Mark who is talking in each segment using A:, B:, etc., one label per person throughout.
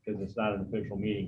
A: because it's not an official meeting.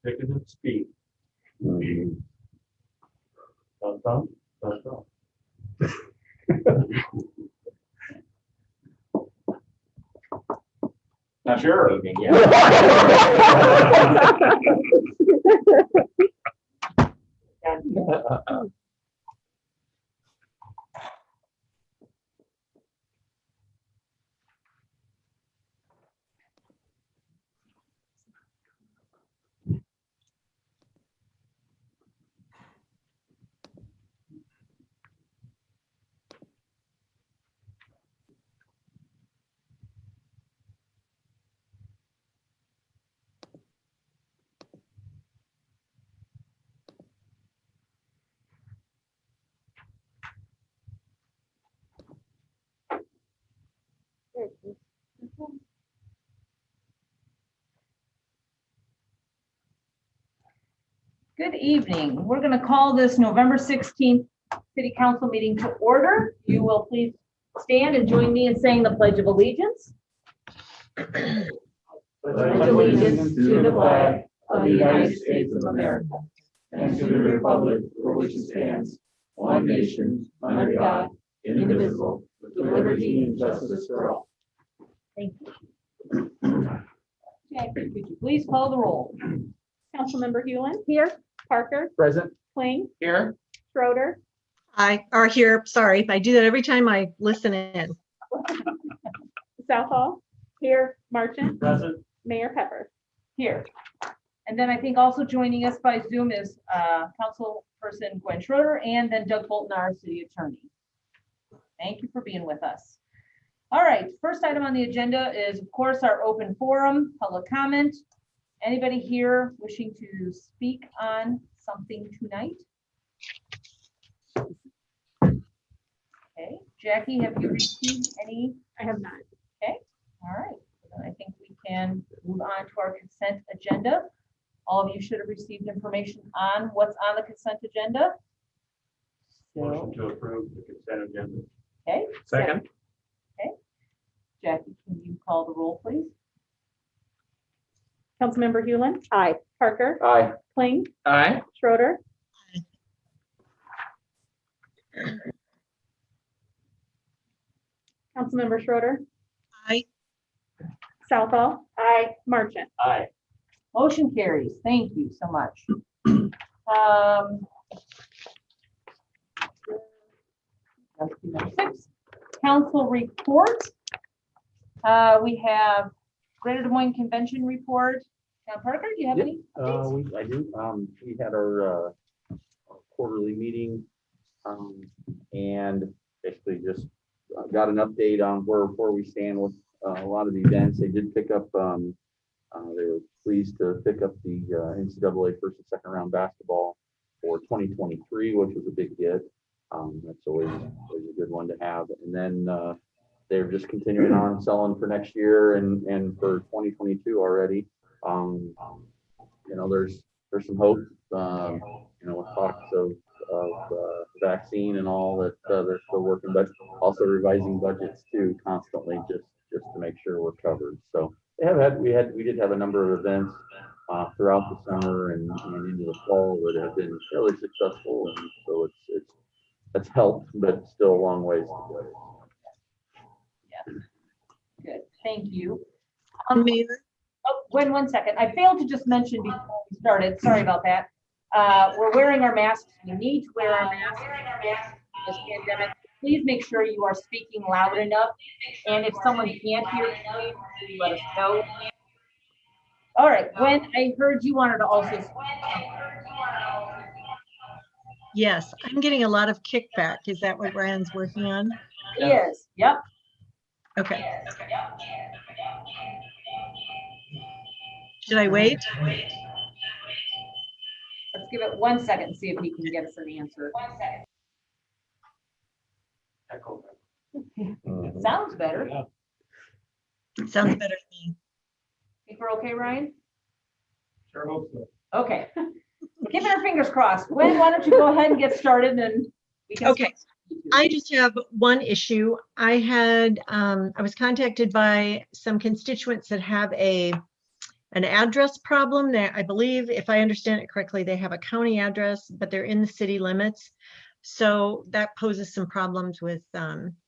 B: Taking it speed. Dun, dun, dun, dun.
A: Not sure.
C: Good evening. We're going to call this November 16th City Council meeting to order. You will please stand and join me in saying the Pledge of Allegiance.
D: Pledge allegiance to the flag of the United States of America and to the republic for which it stands, one nation, under God, indivisible, with liberty and justice for all.
C: Thank you. Okay, could you please call the roll?
E: Councilmember Hewlin. Here. Parker.
D: Present.
E: Kling.
D: Here.
E: Schroeder.
F: Are here. Sorry, I do that every time I listen in.
E: Southall. Here. Marchant.
D: Present.
E: Mayor Pepper.
C: Here. And then I think also joining us by Zoom is Councilperson Gwen Schroeder and then Doug Bolton, our city attorney. Thank you for being with us. All right, first item on the agenda is, of course, our open forum, public comment. Anybody here wishing to speak on something tonight? Okay, Jackie, have you received any?
E: I have not.
C: Okay, all right. Then I think we can move on to our consent agenda. All of you should have received information on what's on the consent agenda.
B: Motion to approve the consent agenda.
C: Okay.
D: Second.
C: Okay. Jackie, can you call the roll, please?
E: Councilmember Hewlin. Aye. Parker.
D: Aye.
E: Kling.
D: Aye.
E: Schroeder. Councilmember Schroeder.
F: Aye.
E: Southall. Aye. Marchant.
D: Aye.
C: Motion carries. Thank you so much. That's number 6. Council report. We have Greater Des Moines Convention report. Now, Parker, do you have
G: Yep.
C: any updates?
G: I do. We had our quarterly meeting and basically just got an update on where we stand with a lot of the events. They did pick up, they were pleased to pick up the NCAA first and second round basketball for 2023, which was a big get. That's always a good one to have. And then they're just continuing on selling for next year and for 2022 already. There's some hope, with talks of vaccine and all that they're still working, but also revising budgets too constantly just to make sure we're covered. So we did have a number of events throughout the summer and into the fall that have been fairly successful, and so it's helped, but still a long ways to go.
C: Yes. Good. Thank you.
F: Mayor,
C: Oh, one second. I failed to just mention before we started, sorry about that. We're wearing our masks. We need to wear our masks in this pandemic. Please make sure you are speaking loud enough. And if someone can't hear you, please let us know. All right, Gwen, I heard you wanted to also speak.
F: Yes, I'm getting a lot of kickback. Is that what Ryan's working on?
C: Yes, yep.
F: Okay. Should I wait?
C: Let's give it 1 second and see if he can get us an answer.
B: Echo.
G: Mhm.
C: Sounds better.
F: Sounds better to me.
C: Think we're okay, Ryan?
B: Sure hope so.
C: Okay. Keeping our fingers crossed. Gwen, why don't you go ahead and get started and we can.
F: Okay. I just have one issue. I was contacted by some constituents that have an address problem there. I believe, if I understand it correctly, they have a county address, but they're in the city limits. So that poses some problems with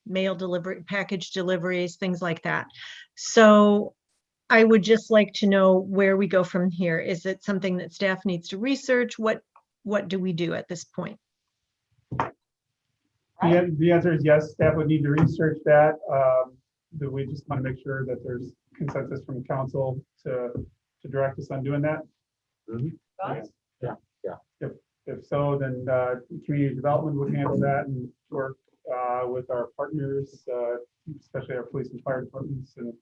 F: mail delivery, package deliveries, things like that. So I would just like to know where we go from here. Is it something that staff needs to research? What do we do at this point?
D: The answer is yes, staff would need to research that. That we just want to make sure that there's consensus from council to direct us on doing that.
C: Thoughts?
D: If so, then community development would handle that and work with our partners, especially our police and fire departments, and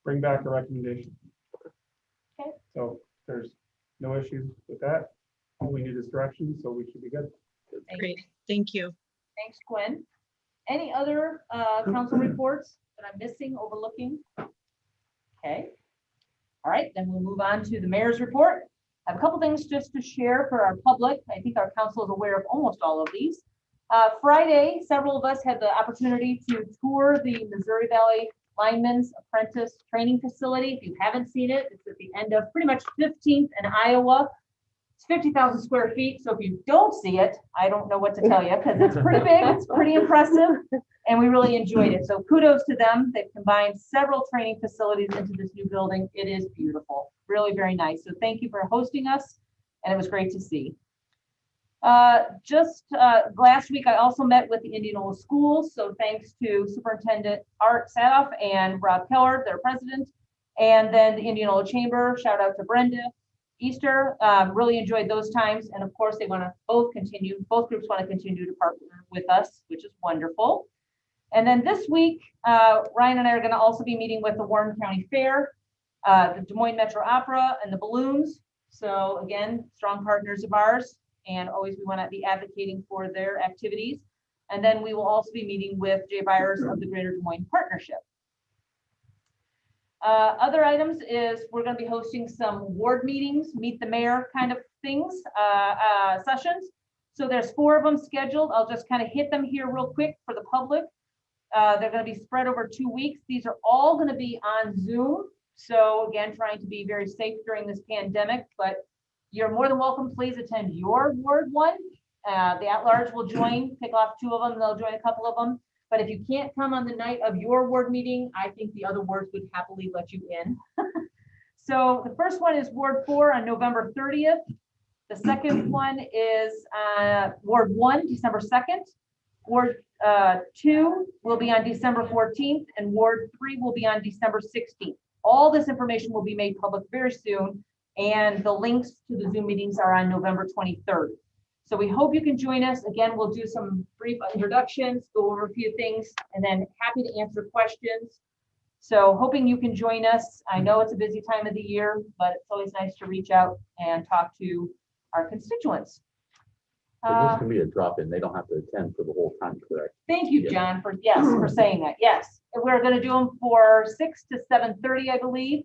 D: bring back a recommendation.
C: Okay.
D: So there's no issue with that. All we need is direction, so we should be good.
C: Thank
F: Great,
C: you.
F: thank you.
C: Thanks, Gwen. Any other council reports that I'm missing, overlooking? Okay. All right, then we'll move on to the mayor's report. I have a couple things just to share for our public. I think our council is aware of almost all of these. Friday, several of us had the opportunity to tour the Missouri Valley Lineman's Apprentice Training Facility. If you haven't seen it, it's at the end of pretty much 15th and Iowa. It's 50,000 square feet. So if you don't see it, I don't know what to tell you because it's pretty big, it's pretty impressive, and we really enjoyed it. So kudos to them. They've combined several training facilities into this new building. It is beautiful, really very nice. So thank you for hosting us, and it was great to see. Just last week, I also met with the Indianola schools. So thanks to Superintendent Art Sadoff and Rob Keller, their president, and then the Indianola Chamber. Shout out to Brenda Easter. Really enjoyed those times. And of course, they want to both groups want to continue to partner with us, which is wonderful. And then this week, Ryan and I are going to also be meeting with the Warren County Fair, the Des Moines Metro Opera, and the Balloons. So again, strong partners of ours. And always we want to be advocating for their activities. And then we will also be meeting with Jay Byers of the Greater Des Moines Partnership. Other items is we're going to be hosting some ward meetings, meet the mayor kind of things, sessions. So there's 4 of them scheduled. I'll just kind of hit them here real quick for the public. They're going to be spread over 2 weeks. These are all going to be on Zoom. So again, trying to be very safe during this pandemic, but you're more than welcome. Please attend your ward one. The at-large will join, pick off 2 of them. They'll join a couple of them. But if you can't come on the night of your ward meeting, I think the other wards would happily let you in. So the first one is Ward 4 on November 30th. The second one is Ward 1, December 2nd. Ward 2 will be on December 14th, and Ward 3 will be on December 16th. All this information will be made public very soon, and the links to the Zoom meetings are on November 23rd. So we hope you can join us. Again, we'll do some brief introductions, go over a few things, and then happy to answer questions. So hoping you can join us. I know it's a busy time of the year, but it's always nice to reach out and talk to our constituents.
G: So this can be a drop-in. They don't have to attend for the whole time, correct?
C: Thank you, John, for saying that. Yes, we're going to do them for 6 to 7:30, I believe.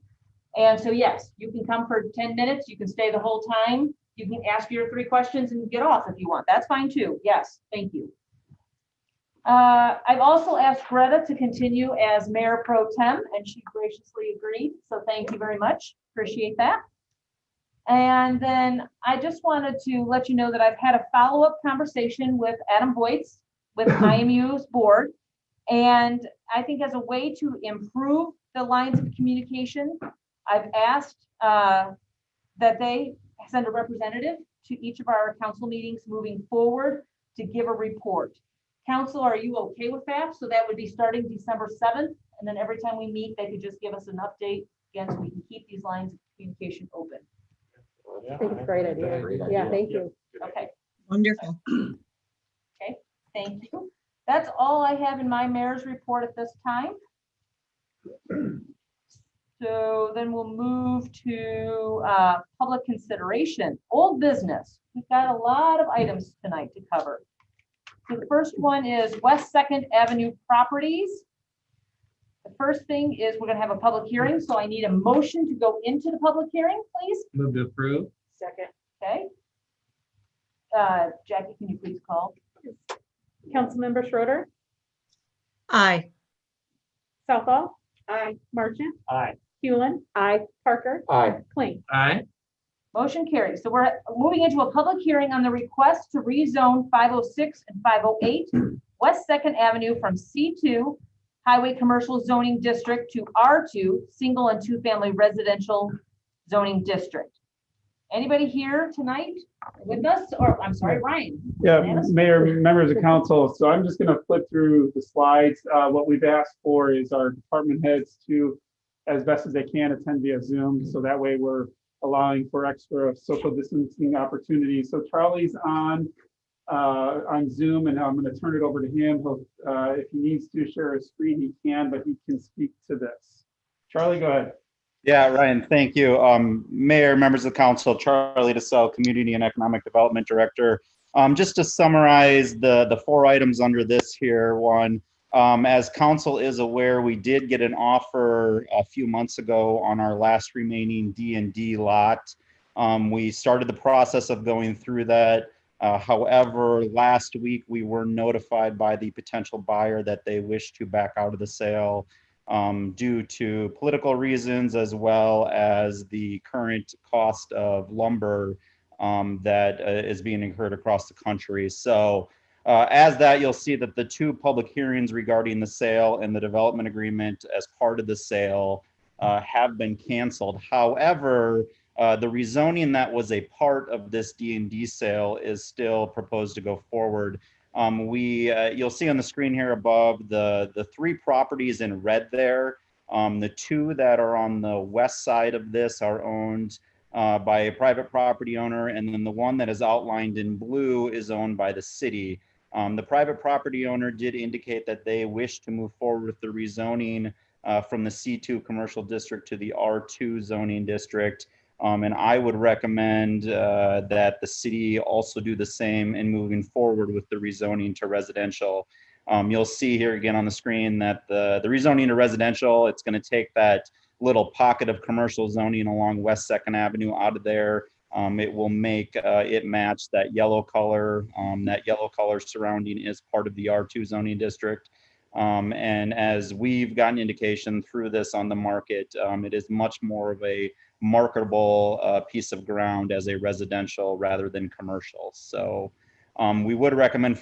C: And so, yes, you can come for 10 minutes. You can stay the whole time. You can ask your 3 questions and get off if you want. That's fine too. Yes, thank you. I've also asked Greta to continue as Mayor Pro Tem, and she graciously agreed. So thank you very much. Appreciate that. And then I just wanted to let you know that I've had a follow-up conversation with Adam Boyce with IMU's board. And I think as a way to improve the lines of communication, I've asked that they send a representative to each of our council meetings moving forward to give a report. Council, are you okay with that? So that would be starting December 7th, and then every time we meet, they could just give us an update, again, so we can keep these lines of communication open.
D: I think it's a great idea. Yeah, thank you.
C: Okay,
F: Wonderful.
C: thank you. That's all I have in my mayor's report at this time. So then we'll move to public consideration, old business. We've got a lot of items tonight to cover. So the first one is West 2nd Avenue Properties. The first thing is we're gonna have a public hearing, so I need a motion to go into the public hearing, please.
A: Move to approve.
D: Second.
C: Okay. Jackie, can you please call?
E: Councilmember Schroeder,
F: Aye.
E: Southall,
D: Aye.
E: Marchant,
B: Aye.
E: Hewlin,
D: Aye.
E: Parker,
G: Aye.
E: Kling.
A: Aye.
C: Motion carries. So we're moving into a public hearing on the request to rezone 506 and 508 West 2nd Avenue from C2 Highway Commercial Zoning District to R2 Single and Two Family Residential Zoning District. Anybody here tonight with us? Or, I'm sorry, Ryan?
H: Yeah,
C: Bananas?
H: Mayor, members of council. So I'm just gonna flip through the slides. What we've asked for is our department heads to, as best as they can, attend via Zoom. So that way we're allowing for extra social distancing opportunities. So Charlie's on Zoom, and I'm gonna turn it over to him. He'll, if he needs to share his screen, he can, but he can speak to this. Charlie, go ahead.
I: Yeah, Ryan, thank you. Mayor, members of the council, Charlie DeSalle, Community and Economic Development Director. Just to summarize the 4 items under this here, one, as council is aware, we did get an offer a few months ago on our last remaining D&D lot. We started the process of going through that. However, last week we were notified by the potential buyer that they wish to back out of the sale due to political reasons, as well as the current cost of lumber that is being incurred across the country. So as that, you'll see that the 2 public hearings regarding the sale and the development agreement as part of the sale have been canceled. However, the rezoning that was a part of this D&D sale is still proposed to go forward. You'll see on the screen here above the 3 properties in red there. The 2 that are on the west side of this are owned by a private property owner, and then the one that is outlined in blue is owned by the city. The private property owner did indicate that they wish to move forward with the rezoning from the C2 commercial district to the R2 zoning district. And I would recommend that the city also do the same in moving forward with the rezoning to residential. You'll see here again on the screen that the rezoning to residential, it's going to take that little pocket of commercial zoning along West 2nd Avenue out of there. It will make it match that yellow color. That yellow color surrounding is part of the R2 zoning district. And as we've gotten indication through this on the market, it is much more of a marketable piece of ground as a residential rather than commercial. So we would recommend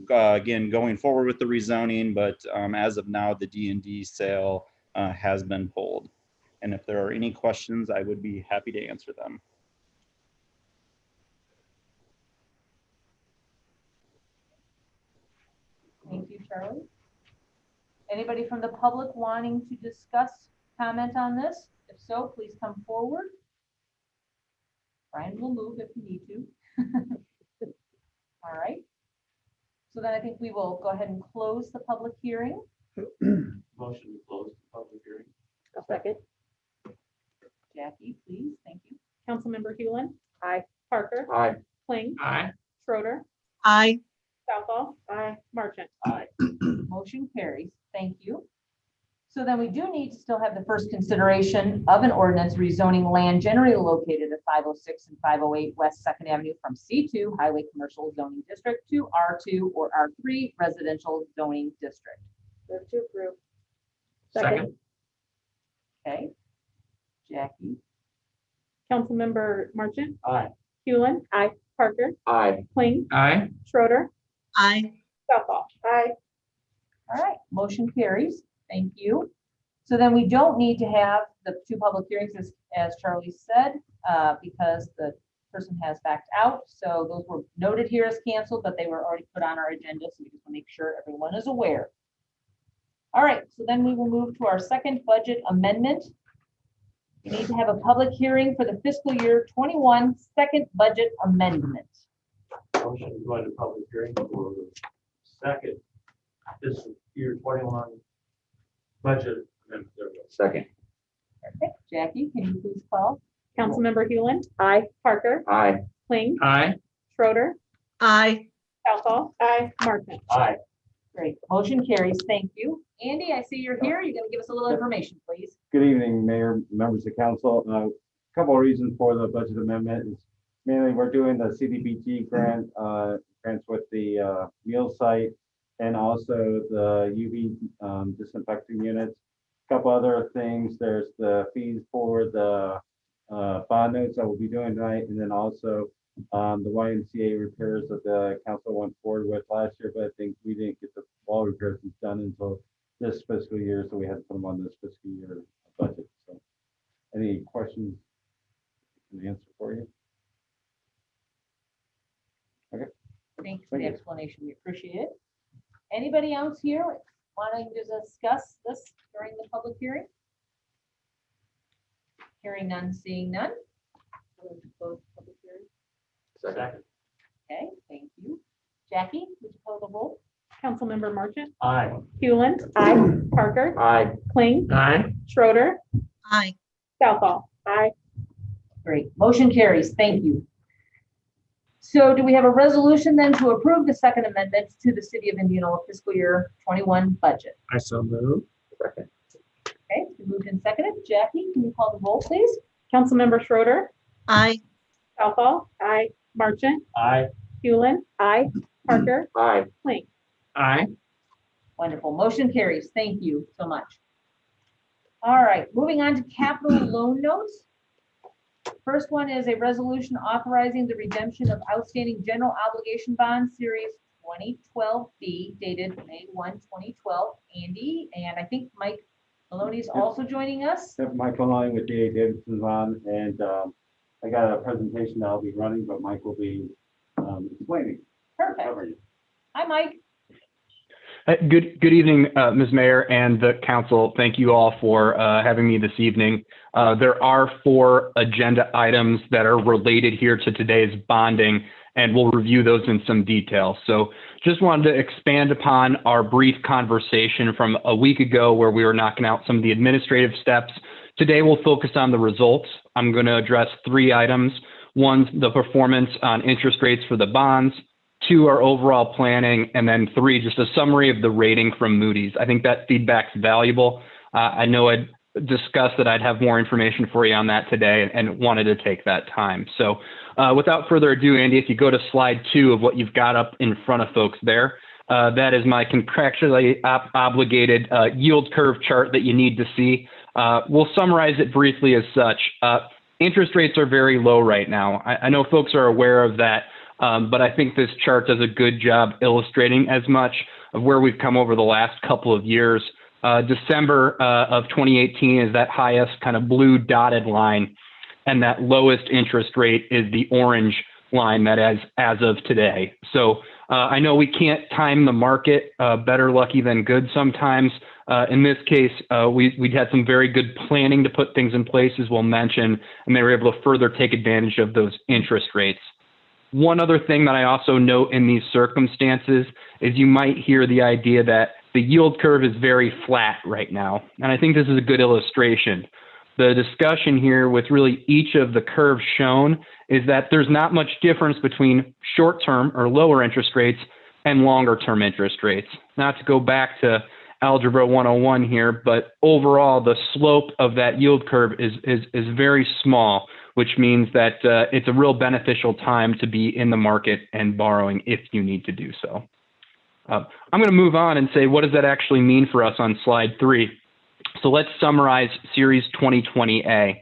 I: again going forward with the rezoning, but as of now, the D&D sale has been pulled. And if there are any questions, I would be happy to answer them.
C: Thank you, Charlie. Anybody from the public wanting to discuss, comment on this? If so, please come forward. Brian will move if you need to. All right. So then I think we will go ahead and close the public hearing.
B: Motion to close the public hearing.
D: A second.
C: Jackie, please. Thank you.
E: Councilmember Hewlin,
D: Aye.
E: Parker,
G: Aye.
E: Kling,
A: Aye.
E: Schroeder,
F: Aye.
E: Southall,
D: Aye.
E: Marchant.
B: Aye.
C: Motion carries. Thank you. So then we do need to still have the first consideration of an ordinance rezoning land generally located at 506 and 508 West 2nd Avenue from C2 Highway Commercial Zoning District to R2 or R3 Residential Zoning District.
D: Move to approve.
A: Second.
C: Okay. Jackie,
E: Councilmember Marchant,
B: Aye.
E: Hewlin.
D: Aye.
E: Parker,
G: Aye.
E: Kling,
A: Aye.
E: Schroeder,
F: Aye.
E: Southall.
D: Aye.
C: all right, motion carries. Thank you. So then we don't need to have the 2 public hearings as Charlie said, because the person has backed out, so those were noted here as canceled, but they were already put on our agenda, so we just want to make sure everyone is aware. All right, so then we will move to our second budget amendment. We need to have a public hearing for the fiscal year 21 second budget amendment.
B: Motion to go into public hearing for the second fiscal year 21 budget amendment. There we go.
G: Second.
C: Perfect. Jackie, can you please call?
E: Councilmember Hewland,
D: Aye.
E: Parker,
G: Aye.
E: Kling,
A: Aye.
E: Schroeder,
F: Aye.
E: Southall. Aye. Martin.
B: Aye.
C: Great, motion carries. Thank you. Andy, I see you're here. You're gonna give us a little information, please.
J: Good evening, Mayor, members of council. Couple of reasons for the budget amendment is mainly we're doing the CDBG grants with the meal site and also the UV disinfecting units. Couple other things, there's the fees for the bond notes that we'll be doing tonight, and then also the YMCA repairs that the council went forward with last year, but I think we didn't get the wall repairs done until this fiscal year, so we had to put them on this fiscal year budget. So, any questions? Can answer for you. Okay.
C: Thanks for
J: Thank
C: the
J: you.
C: explanation. We appreciate it. Anybody else here wanting to discuss this during the public hearing? Hearing none, seeing none. We'll close the public hearing.
B: Second.
C: Okay, thank you. Jackie, would you call the roll?
E: Councilmember Marchant,
B: Aye.
E: Hewland,
D: Aye.
E: Parker,
G: Aye.
E: Kling,
A: Aye.
E: Schroeder,
F: Aye.
E: Southall.
D: Aye.
C: Great, motion carries. Thank you. So do we have a resolution then to approve the second amendment to the City of Indianola fiscal year 21 budget?
A: I so move.
G: Second.
C: Okay, it's been moved and seconded. Jackie, can you call the roll, please?
E: Councilmember Schroeder,
F: Aye.
E: Southall.
D: Aye.
E: Marchant,
B: Aye.
E: Hewland,
D: Aye.
E: Parker,
G: Aye.
E: Kling.
A: Aye.
C: Wonderful. Motion carries. Thank you so much. All right, moving on to capital loan notes. First one is a resolution authorizing the redemption of outstanding general obligation bonds series 2012B dated May 1, 2012. Andy, and I think Mike Maloney is also joining us.
J: Have Mike online with DA Davidson's on, and I got a presentation that I'll be running, but Mike will be explaining.
C: Perfect.
J: Covering it.
C: Hi, Mike.
K: Good evening, Ms. Mayor and the council. Thank you all for having me this evening. There are 4 agenda items that are related here to today's bonding, and we'll review those in some detail. So just wanted to expand upon our brief conversation from a week ago where we were knocking out some of the administrative steps. Today we'll focus on the results. I'm going to address 3 items. 1, the performance on interest rates for the bonds. 2, our overall planning, and then 3, just a summary of the rating from Moody's. I think that feedback's valuable. I know I'd discussed that I'd have more information for you on that today and wanted to take that time. So without further ado, Andy, if you go to slide 2 of what you've got up in front of folks there, that is my contractually obligated yield curve chart that you need to see. We'll summarize it briefly as such. Interest rates are very low right now. I know folks are aware of that. But I think this chart does a good job illustrating as much of where we've come over the last couple of years. December of 2018 is that highest kind of blue dotted line, and that lowest interest rate is the orange line that as of today. So I know we can't time the market, better lucky than good sometimes. In this case, we had some very good planning to put things in place, as we'll mention, and they were able to further take advantage of those interest rates. One other thing that I also note in these circumstances is you might hear the idea that the yield curve is very flat right now. And I think this is a good illustration. The discussion here with really each of the curves shown is that there's not much difference between short-term or lower interest rates and longer-term interest rates. Not to go back to Algebra 101 here, but overall the slope of that yield curve is very small, which means that it's a real beneficial time to be in the market and borrowing if you need to do so. I'm going to move on and say, what does that actually mean for us on slide 3? So let's summarize Series 2020A.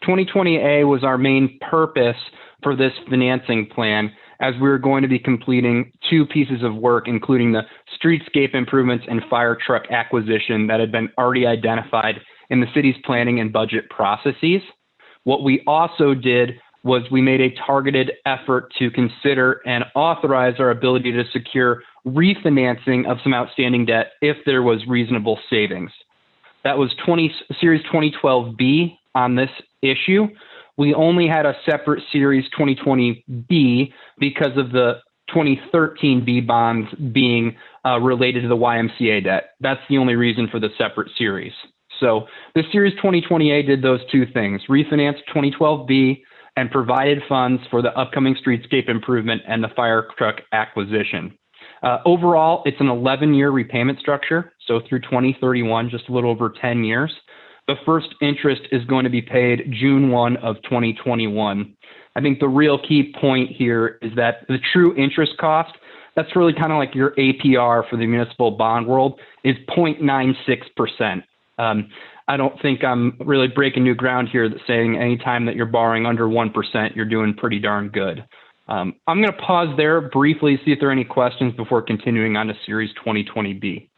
K: 2020A was our main purpose for this financing plan, as we were going to be completing 2 pieces of work, including the streetscape improvements and fire truck acquisition that had been already identified in the city's planning and budget processes. What we also did was we made a targeted effort to consider and authorize our ability to secure refinancing of some outstanding debt if there was reasonable savings. That was Series 2012B on this issue. We only had a separate Series 2020B because of the 2013B bonds being related to the YMCA debt. That's the only reason for the separate series. So the Series 2020A did those two things, refinanced 2012B and provided funds for the upcoming streetscape improvement and the fire truck acquisition. Overall, it's an 11-year repayment structure, so through 2031, just a little over 10 years. The first interest is going to be paid June 1 of 2021. I think the real key point here is that the true interest cost, that's really kind of like your APR for the municipal bond world, is 0.96%. I don't think I'm really breaking new ground here that saying anytime that you're borrowing under 1%, you're doing pretty darn good. I'm going to pause there briefly, see if there are any questions before continuing on to Series 2020B.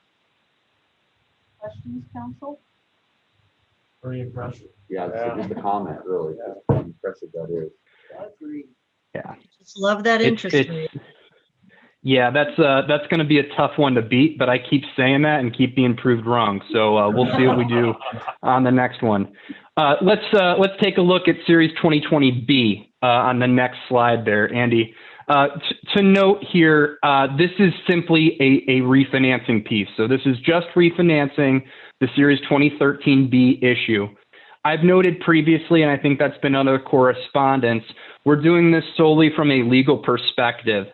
C: Questions, council?
B: Very impressive.
G: Yeah, so just a comment, really, just how impressive that is.
K: Yeah.
F: Just love that interest rate.
K: Yeah, that's going to be a tough one to beat, but I keep saying that and keep being proved wrong. So we'll see what we do on the next one. Let's take a look at Series 2020B on the next slide there, Andy. To note here, this is simply a refinancing piece. So this is just refinancing the Series 2013B issue. I've noted previously, and I think that's been other correspondence, we're doing this solely from a legal perspective.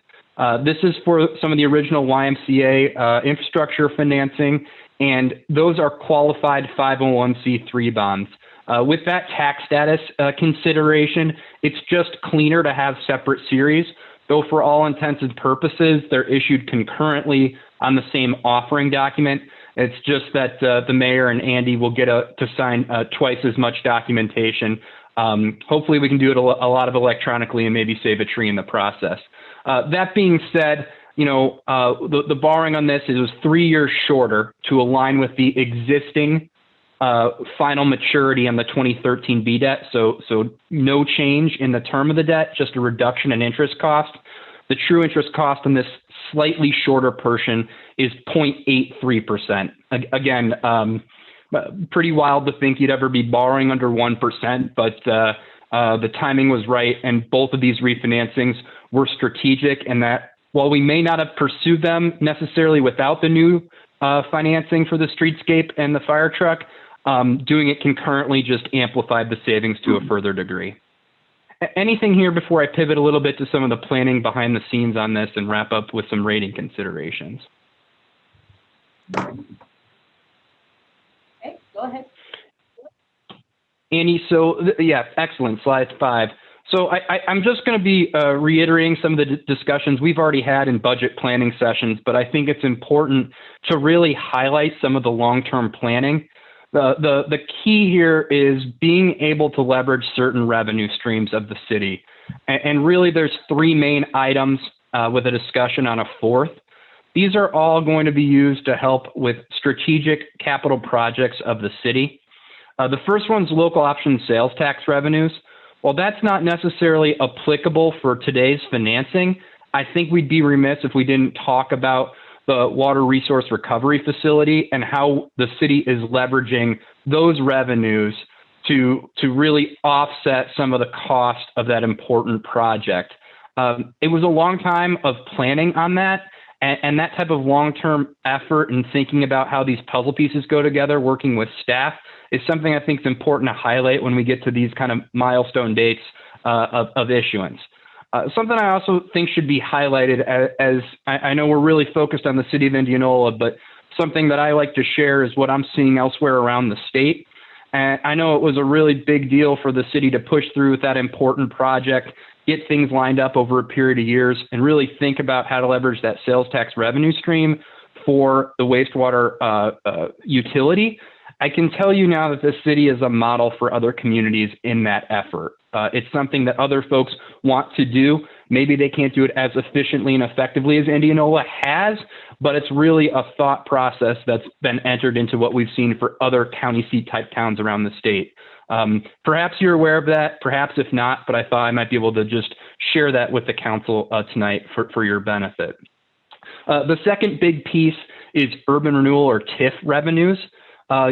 K: This is for some of the original YMCA infrastructure financing, and those are qualified 501c3 bonds. With that tax status consideration, it's just cleaner to have separate series, though for all intents and purposes, they're issued concurrently on the same offering document. It's just that the mayor and Andy will get to sign twice as much documentation. Hopefully we can do it a lot of electronically and maybe save a tree in the process. That being said, you know, the borrowing on this is 3 years shorter to align with the existing final maturity on the 2013B debt. So no change in the term of the debt, just a reduction in interest cost. The true interest cost on this slightly shorter portion is 0.83%. Again, pretty wild to think you'd ever be borrowing under 1%, but the timing was right, and both of these refinancings were strategic, and that while we may not have pursued them necessarily without the new financing for the streetscape and the fire truck, doing it concurrently just amplified the savings to a further degree. Anything here before I pivot a little bit to some of the planning behind the scenes on this and wrap up with some rating considerations?
C: Okay, go ahead.
K: Annie, so yeah, excellent, slide 5. So I'm just going to be reiterating some of the discussions we've already had in budget planning sessions, but I think it's important to really highlight some of the long-term planning. The key here is being able to leverage certain revenue streams of the city. And really there's 3 main items with a discussion on a 4th. These are all going to be used to help with strategic capital projects of the city. The first one's local option sales tax revenues. While that's not necessarily applicable for today's financing, I think we'd be remiss if we didn't talk about the water resource recovery facility and how the city is leveraging those revenues to really offset some of the cost of that important project. It was a long time of planning on that, and that type of long-term effort and thinking about how these puzzle pieces go together, working with staff, is something I think is important to highlight when we get to these kind of milestone dates of issuance. Something I also think should be highlighted, as I know we're really focused on the city of Indianola, but something that I like to share is what I'm seeing elsewhere around the state. And I know it was a really big deal for the city to push through with that important project, get things lined up over a period of years, and really think about how to leverage that sales tax revenue stream for the wastewater utility. I can tell you now that this city is a model for other communities in that effort. It's something that other folks want to do. Maybe they can't do it as efficiently and effectively as Indianola has, but it's really a thought process that's been entered into what we've seen for other county seat type towns around the state. Perhaps you're aware of that, perhaps if not, but I thought I might be able to just share that with the council tonight for your benefit. The second big piece is urban renewal or TIF revenues.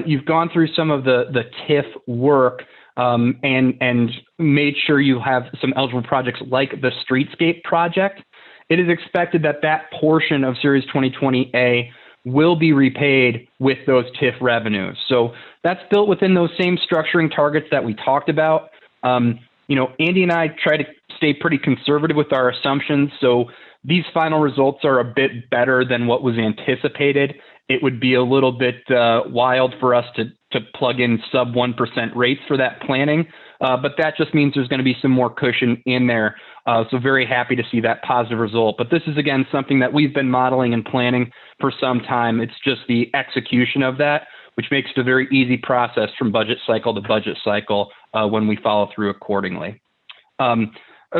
K: You've gone through some of the TIF work and made sure you have some eligible projects like the Streetscape project. It is expected that that portion of Series 2020A will be repaid with those TIF revenues. So that's built within those same structuring targets that we talked about. You know, Andy and I try to stay pretty conservative with our assumptions. So these final results are a bit better than what was anticipated. It would be a little bit wild for us to plug in sub 1% rates for that planning. But that just means there's going to be some more cushion in there. So very happy to see that positive result. But this is, again, something that we've been modeling and planning for some time. It's just the execution of that, which makes it a very easy process from budget cycle to budget cycle when we follow through accordingly.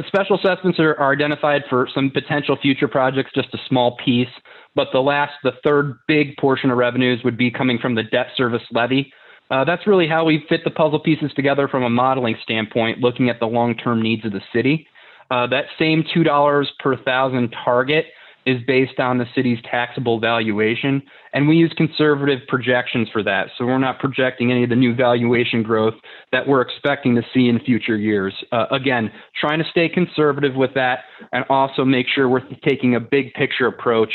K: Special assessments are identified for some potential future projects, just a small piece. But the third big portion of revenues would be coming from the debt service levy. That's really how we fit the puzzle pieces together from a modeling standpoint, looking at the long-term needs of the city. That same $2 per thousand target is based on the city's taxable valuation, and we use conservative projections for that. So we're not projecting any of the new valuation growth that we're expecting to see in future years. Again, trying to stay conservative with that and also make sure we're taking a big picture approach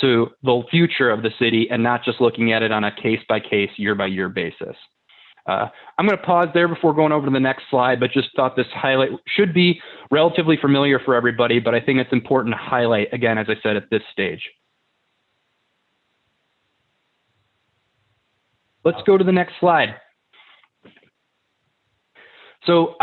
K: to the future of the city and not just looking at it on a case-by-case, year-by-year basis. I'm going to pause there before going over to the next slide, but just thought this highlight should be relatively familiar for everybody, but I think it's important to highlight, again, as I said, at this stage. Let's go to the next slide. So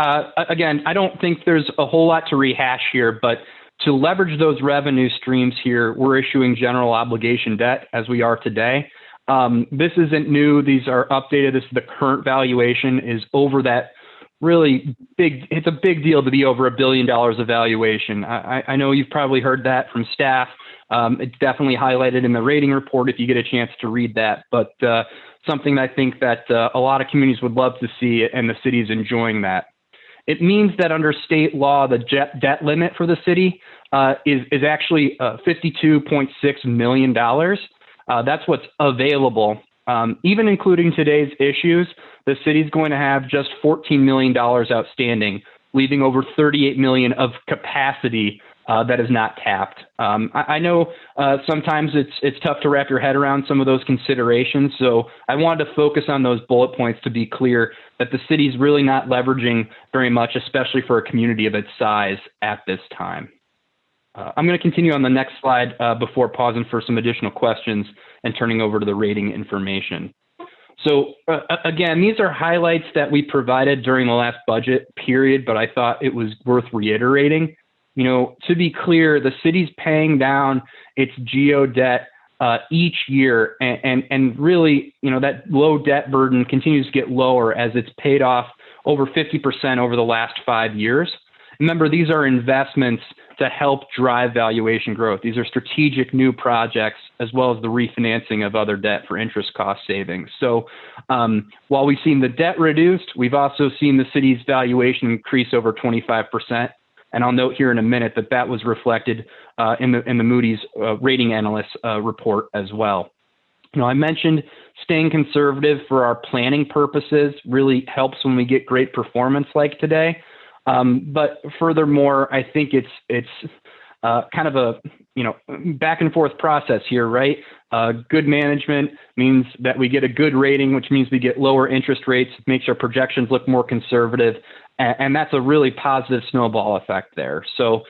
K: again, I don't think there's a whole lot to rehash here, but to leverage those revenue streams here, we're issuing general obligation debt as we are today. This isn't new. These are updated. This is the current valuation is over that really big. It's a big deal to be over $1 billion of valuation. I know you've probably heard that from staff. It's definitely highlighted in the rating report if you get a chance to read that. But something I think that a lot of communities would love to see, and the city is enjoying that. It means that under state law, the debt limit for the city is actually $52.6 million. That's what's available. Even including today's issues, the city's going to have just $14 million outstanding, leaving over $38 million of capacity that is not tapped. I know sometimes it's tough to wrap your head around some of those considerations, so I wanted to focus on those bullet points to be clear that the city's really not leveraging very much, especially for a community of its size at this time. I'm going to continue on the next slide before pausing for some additional questions and turning over to the rating information. So again, these are highlights that we provided during the last budget period, but I thought it was worth reiterating. You know, to be clear, the city's paying down its GO debt each year, and really, you know, that low debt burden continues to get lower as it's paid off over 50% over the last 5 years. Remember, these are investments to help drive valuation growth. These are strategic new projects, as well as the refinancing of other debt for interest cost savings. So while we've seen the debt reduced, we've also seen the city's valuation increase over 25%. And I'll note here in a minute that that was reflected in the Moody's rating analyst report as well. You know, I mentioned staying conservative for our planning purposes really helps when we get great performance like today. But furthermore, I think it's kind of a, you know, back and forth process here, right? Good management means that we get a good rating, which means we get lower interest rates, makes our projections look more conservative. And that's a really positive snowball effect there. So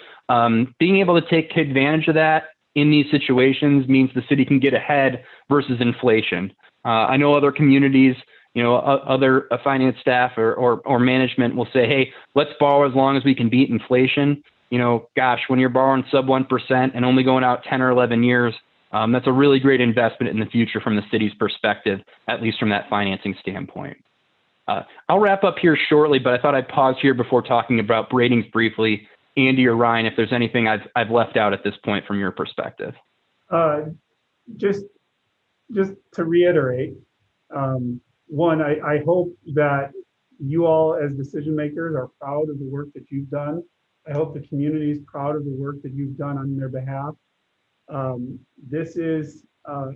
K: being able to take advantage of that in these situations means the city can get ahead versus inflation. I know other communities, you know, other finance staff or management will say, hey, let's borrow as long as we can beat inflation. You know, gosh, when you're borrowing sub 1% and only going out 10 or 11 years, that's a really great investment in the future from the city's perspective, at least from that financing standpoint. I'll wrap up here shortly, but I thought I'd pause here before talking about ratings briefly. Andy or Ryan, if there's anything I've left out at this point from your perspective.
H: Just to reiterate, one, I hope that you all as decision makers are proud of the work that you've done. I hope the community is proud of the work that you've done on their behalf. This is, I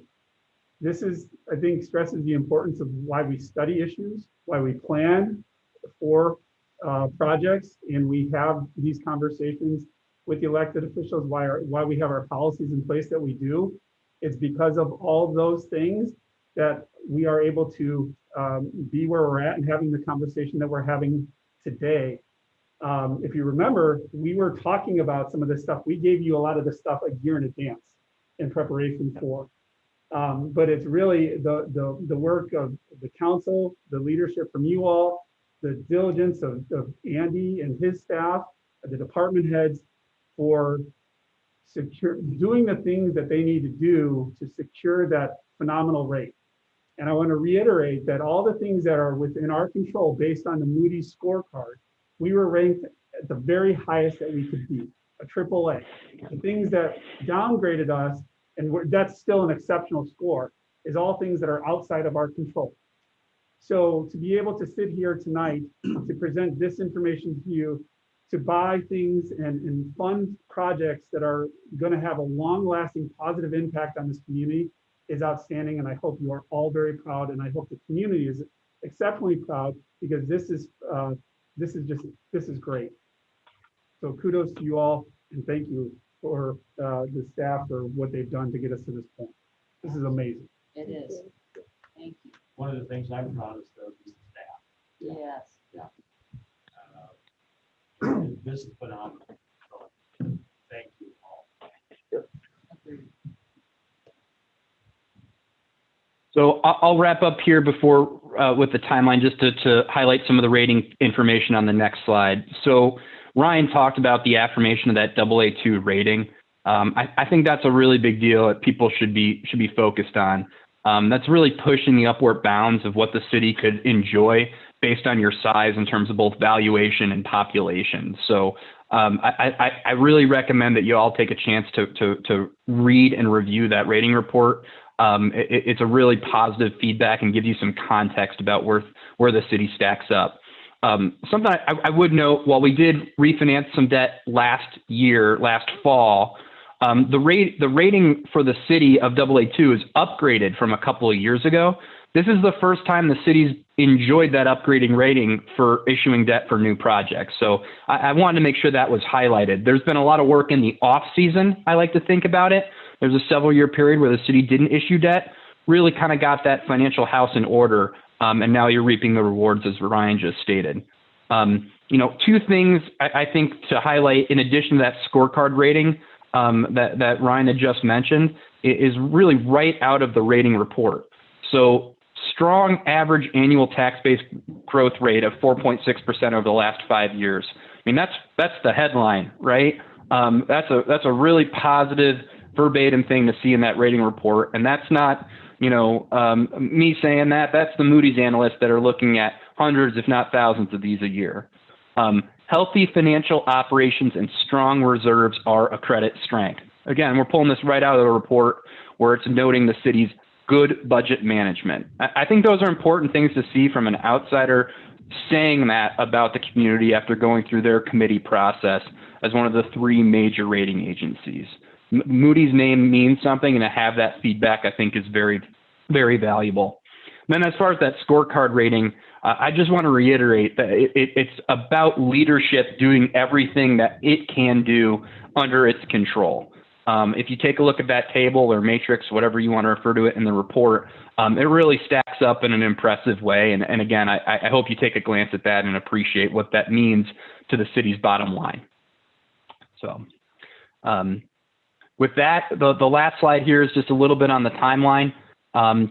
H: think, stresses the importance of why we study issues, why we plan for projects, and we have these conversations with the elected officials, why we have our policies in place that we do. It's because of all of those things that we are able to be where we're at and having the conversation that we're having today. If you remember, we were talking about some of this stuff. We gave you a lot of this stuff a year in advance in preparation for. But it's really the work of the council, the leadership from you all, the diligence of Andy and his staff, the department heads for doing the things that they need to do to secure that phenomenal rate. And I want to reiterate that all the things that are within our control based on the Moody's scorecard, we were ranked at the very highest that we could be, a AAA. The things that downgraded us, and that's still an exceptional score, is all things that are outside of our control. So to be able to sit here tonight to present this information to you, to buy things and fund projects that are going to have a long-lasting positive impact on this community is outstanding. And I hope you are all very proud, and I hope the community is exceptionally proud, because this is great. So kudos to you all, and thank you for the staff for what they've done to get us to this point. This is amazing.
C: It is. Thank you.
B: One of the things I'm proudest of is the staff.
C: Yes.
B: This is phenomenal. So, thank you all.
K: So I'll wrap up here before with the timeline, just to highlight some of the rating information on the next slide. So Ryan talked about the affirmation of that AA2 rating. I think that's a really big deal that people should be focused on. That's really pushing the upward bounds of what the city could enjoy based on your size in terms of both valuation and population. So I really recommend that you all take a chance to read and review that rating report. It's a really positive feedback and gives you some context about where the city stacks up. Something I would note, while we did refinance some debt last fall, the rating for the city of AA2 is upgraded from a couple of years ago. This is the first time the city's enjoyed that upgrading rating for issuing debt for new projects. So I wanted to make sure that was highlighted. There's been a lot of work in the off season, I like to think about it. There's a several-year period where the city didn't issue debt, really kind of got that financial house in order, and now you're reaping the rewards, as Ryan just stated. Two things I think to highlight in addition to that scorecard rating that Ryan had just mentioned is really right out of the rating report. So strong average annual tax-based growth rate of 4.6% over the last 5 years. I mean, that's the headline, right? That's a really positive verbatim thing to see in that rating report. And that's not, me saying that. That's the Moody's analysts that are looking at hundreds, if not thousands of these a year. Healthy financial operations and strong reserves are a credit strength. Again, we're pulling this right out of the report where it's noting the city's good budget management. I think those are important things to see from an outsider saying that about the community after going through their committee process as one of the three major rating agencies. Moody's name means something, and to have that feedback, I think, is very, very valuable. Then as far as that scorecard rating, I just want to reiterate that it's about leadership doing everything that it can do under its control. If you take a look at that table or matrix, whatever you want to refer to it in the report, it really stacks up in an impressive way. And again, I hope you take a glance at that and appreciate what that means to the city's bottom line. So with that, the last slide here is just a little bit on the timeline.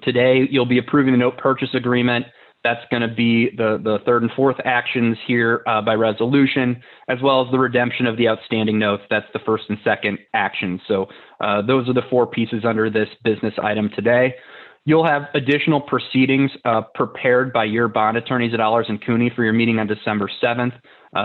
K: Today, you'll be approving the note purchase agreement. That's going to be the third and fourth actions here by resolution, as well as the redemption of the outstanding notes. That's the first and second action. So those are the four pieces under this business item today. You'll have additional proceedings prepared by your bond attorneys at Allers & Cooney for your meeting on December 7th.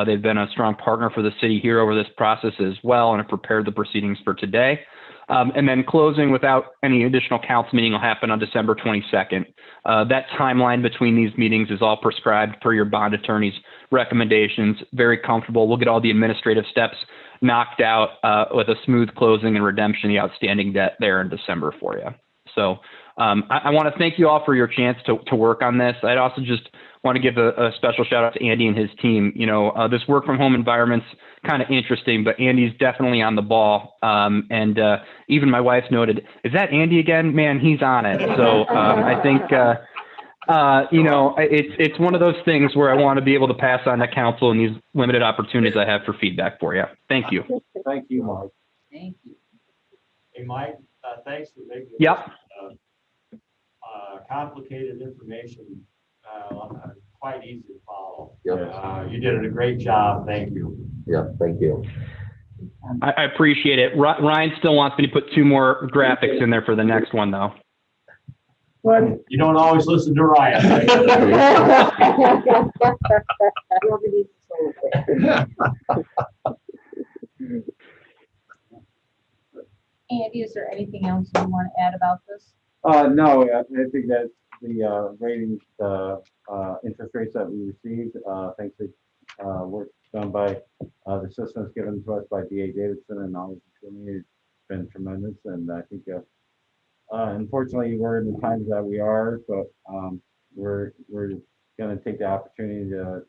K: They've been a strong partner for the city here over this process as well and have prepared the proceedings for today. And then closing without any additional council meeting will happen on December 22nd. That timeline between these meetings is all prescribed per your bond attorney's recommendations. Very comfortable. We'll get all the administrative steps knocked out with a smooth closing and redemption of the outstanding debt there in December for you. So I want to thank you all for your chance to work on this. I'd also just want to give a special shout out to Andy and his team. You know, this work from home environment's kind of interesting, but Andy's definitely on the ball. And even my wife noted, is that Andy again? Man, he's on it. So I think, you know, it's one of those things where I want to be able to pass on to council and these limited opportunities I have for feedback for you. Thank you.
J: Thank you, Mike.
C: Thank you.
B: Hey, Mike, thanks for making.
K: Yep.
B: Complicated information, quite easy to follow.
G: Yep.
B: You did a great job. Thank you.
G: Yeah, thank you.
K: I appreciate it. Ryan still wants me to put 2 more graphics in there for the next one, though.
B: You don't always listen to Ryan.
C: Andy, is there anything else you want to add about this?
J: No, I think that the ratings, interest rates that we received, thanks to work done by the systems given to us by DA Davidson and Knowledge Community, it's been tremendous. And I think, unfortunately, we're in the times that we are, but we're going to take the opportunity to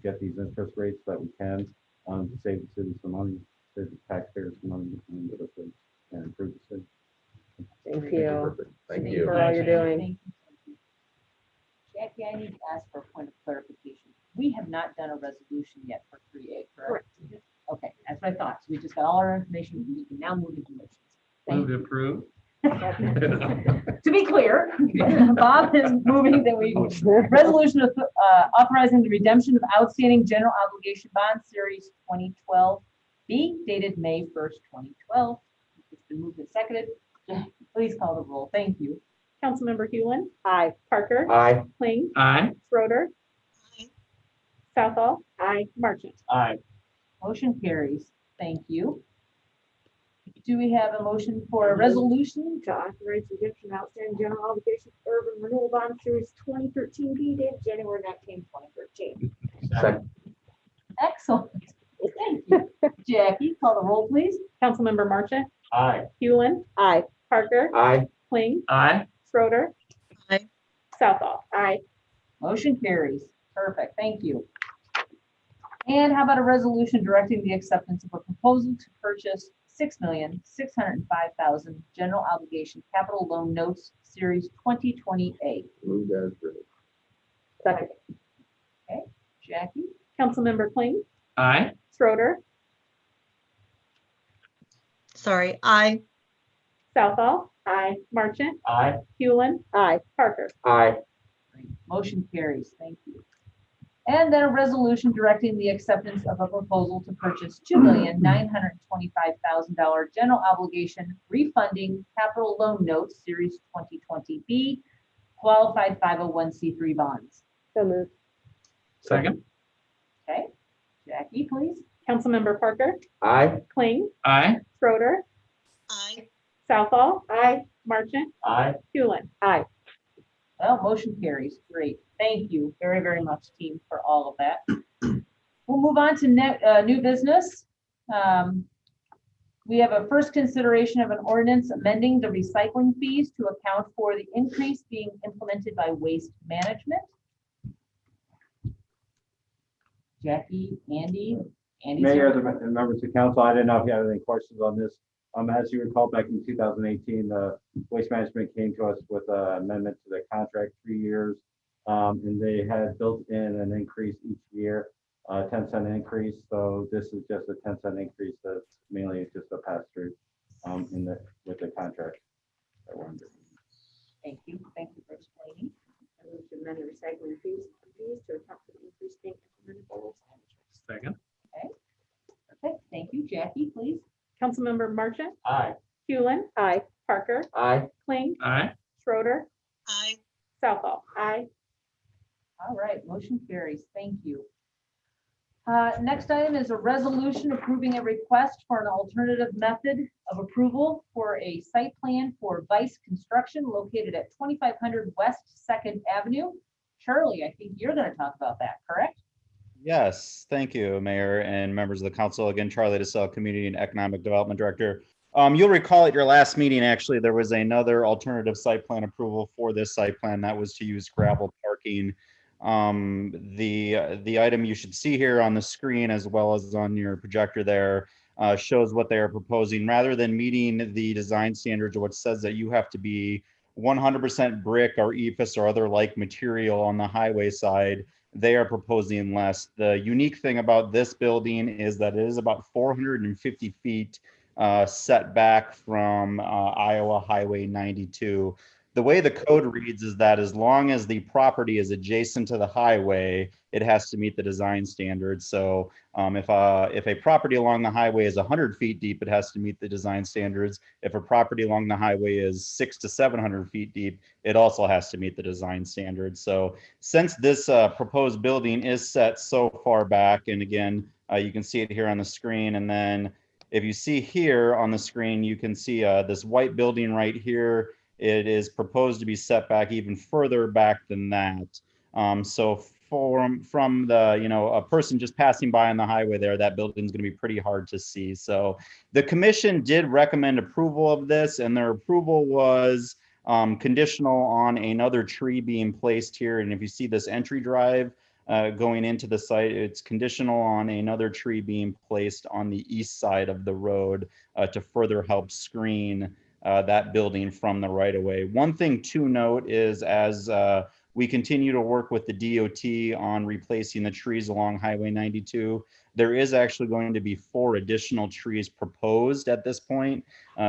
J: get these interest rates that we can to save the city some money, save the taxpayers some money, and improve the city.
D: Thank you.
G: Thank you.
D: For all you're doing.
C: Thank you. Jackie, I need to ask for a point of clarification. We have not done a resolution yet for 3A, correct? Okay, that's what I thought. So we just got all our information. We can now move into motions.
A: Move to approve.
C: To be clear, Bob is moving that we, resolution of authorizing the redemption of outstanding general obligation bond series 2012B dated May 1st, 2012. It's been moved and seconded. Please call the roll. Thank you.
E: Councilmember Hewlin.
D: Aye.
E: Parker.
G: Aye.
E: Kling.
A: Aye.
E: Schroeder. Southall. Aye. Marchant.
B: Aye.
C: Motion carries. Thank you. Do we have a motion for a resolution?
D: To authorize redemption of outstanding general obligation urban renewal bond series 2013B dated January 19, 2013.
G: Second.
C: Excellent. Thank you. Jackie, call the roll, please.
E: Councilmember Marchant.
B: Aye.
E: Hewlin.
D: Aye.
E: Parker.
G: Aye.
E: Kling.
A: Aye.
E: Schroeder.
F: Aye.
E: Southall.
D: Aye.
C: Motion carries. Perfect. Thank you. And how about a resolution directing the acceptance of a proposal to purchase $6,605,000 general obligation capital loan notes series 2020A.
G: Move as written.
D: Second.
C: Okay, Jackie?
E: Councilmember Kling.
A: Aye.
E: Schroeder.
F: Sorry, aye.
E: Southall.
D: Aye.
E: Marchant.
B: Aye.
E: Hewlin.
D: Aye.
E: Parker.
G: Aye.
C: Great. Motion carries. Thank you. And then a resolution directing the acceptance of a proposal to purchase $2,925,000 general obligation refunding capital loan notes series 2020B qualified 501c3 bonds.
D: So moved.
A: Second.
C: Okay, Jackie, please.
E: Councilmember Parker.
G: Aye.
E: Kling.
A: Aye.
E: Schroeder.
F: Aye.
E: Southall.
D: Aye.
E: Marchant.
B: Aye.
E: Hewlin.
D: Aye.
C: Well, motion carries. Great. Thank you very, very much, team, for all of that. We'll move on to new business. We have a first consideration of an ordinance amending the recycling fees to account for the increase being implemented by Waste Management. Jackie, Andy.
J: Mayor, the members of council, I didn't know if you had any questions on this. As you recall, back in 2018, Waste Management came to us with an amendment to the contract, 3 years. And they had built in an increase each year, 10-cent increase. So this is just a 10-cent increase. That's mainly just a pass through with the contract that we're under.
C: Thank you. Thank you for explaining.
D: I move to amend the recycling fees to account for the increase being implemented by Waste Management.
A: Second.
C: Okay. Perfect. Thank you. Jackie, please.
E: Councilmember Marchant.
B: Aye.
E: Hewlin.
D: Aye.
E: Parker.
G: Aye.
E: Kling.
A: Aye.
E: Schroeder.
F: Aye.
E: Southall.
D: Aye.
C: All right, motion carries. Thank you. Next item is a resolution approving a request for an alternative method of approval for a site plan for Vice Construction located at 2500 West Second Avenue. Charlie, I think you're going to talk about that, correct?
I: Yes, thank you, Mayor and members of the council. Again, Charlie DeSalle, Community and Economic Development Director. You'll recall at your last meeting, actually, there was another alternative site plan approval for this site plan that was to use gravel parking. The item you should see here on the screen as well as on your projector there shows what they are proposing. Rather than meeting the design standards, which says that you have to be 100% brick or EPIS or other like material on the highway side, they are proposing less. The unique thing about this building is that it is about 450 feet set back from Iowa Highway 92. The way the code reads is that as long as the property is adjacent to the highway, it has to meet the design standards. So if a property along the highway is 100 feet deep, it has to meet the design standards. If a property along the highway is 600 to 700 feet deep, it also has to meet the design standards. So since this proposed building is set so far back, and again, you can see it here on the screen, and then if you see here on the screen, you can see this white building right here. It is proposed to be set back even further back than that. So from the, a person just passing by on the highway there, that building is going to be pretty hard to see. So the commission did recommend approval of this, and their approval was conditional on another tree being placed here. And if you see this entry drive going into the site, it's conditional on another tree being placed on the east side of the road to further help screen that building from the right of way. One thing to note is as we continue to work with the DOT on replacing the trees along Highway 92, there is actually going to be 4 additional trees proposed at this point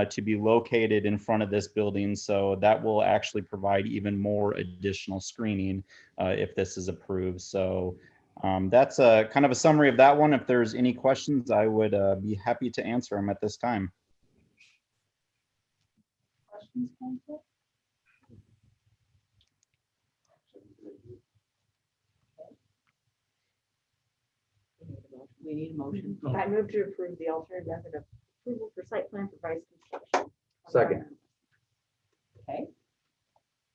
I: to be located in front of this building. So that will actually provide even more additional screening if this is approved. So that's a kind of a summary of that one. If there's any questions, I would be happy to answer them at this time.
C: Questions, council? We need a motion.
D: I move to approve the alternative method of approval for site plan for Vice Construction.
G: Second.
C: Okay.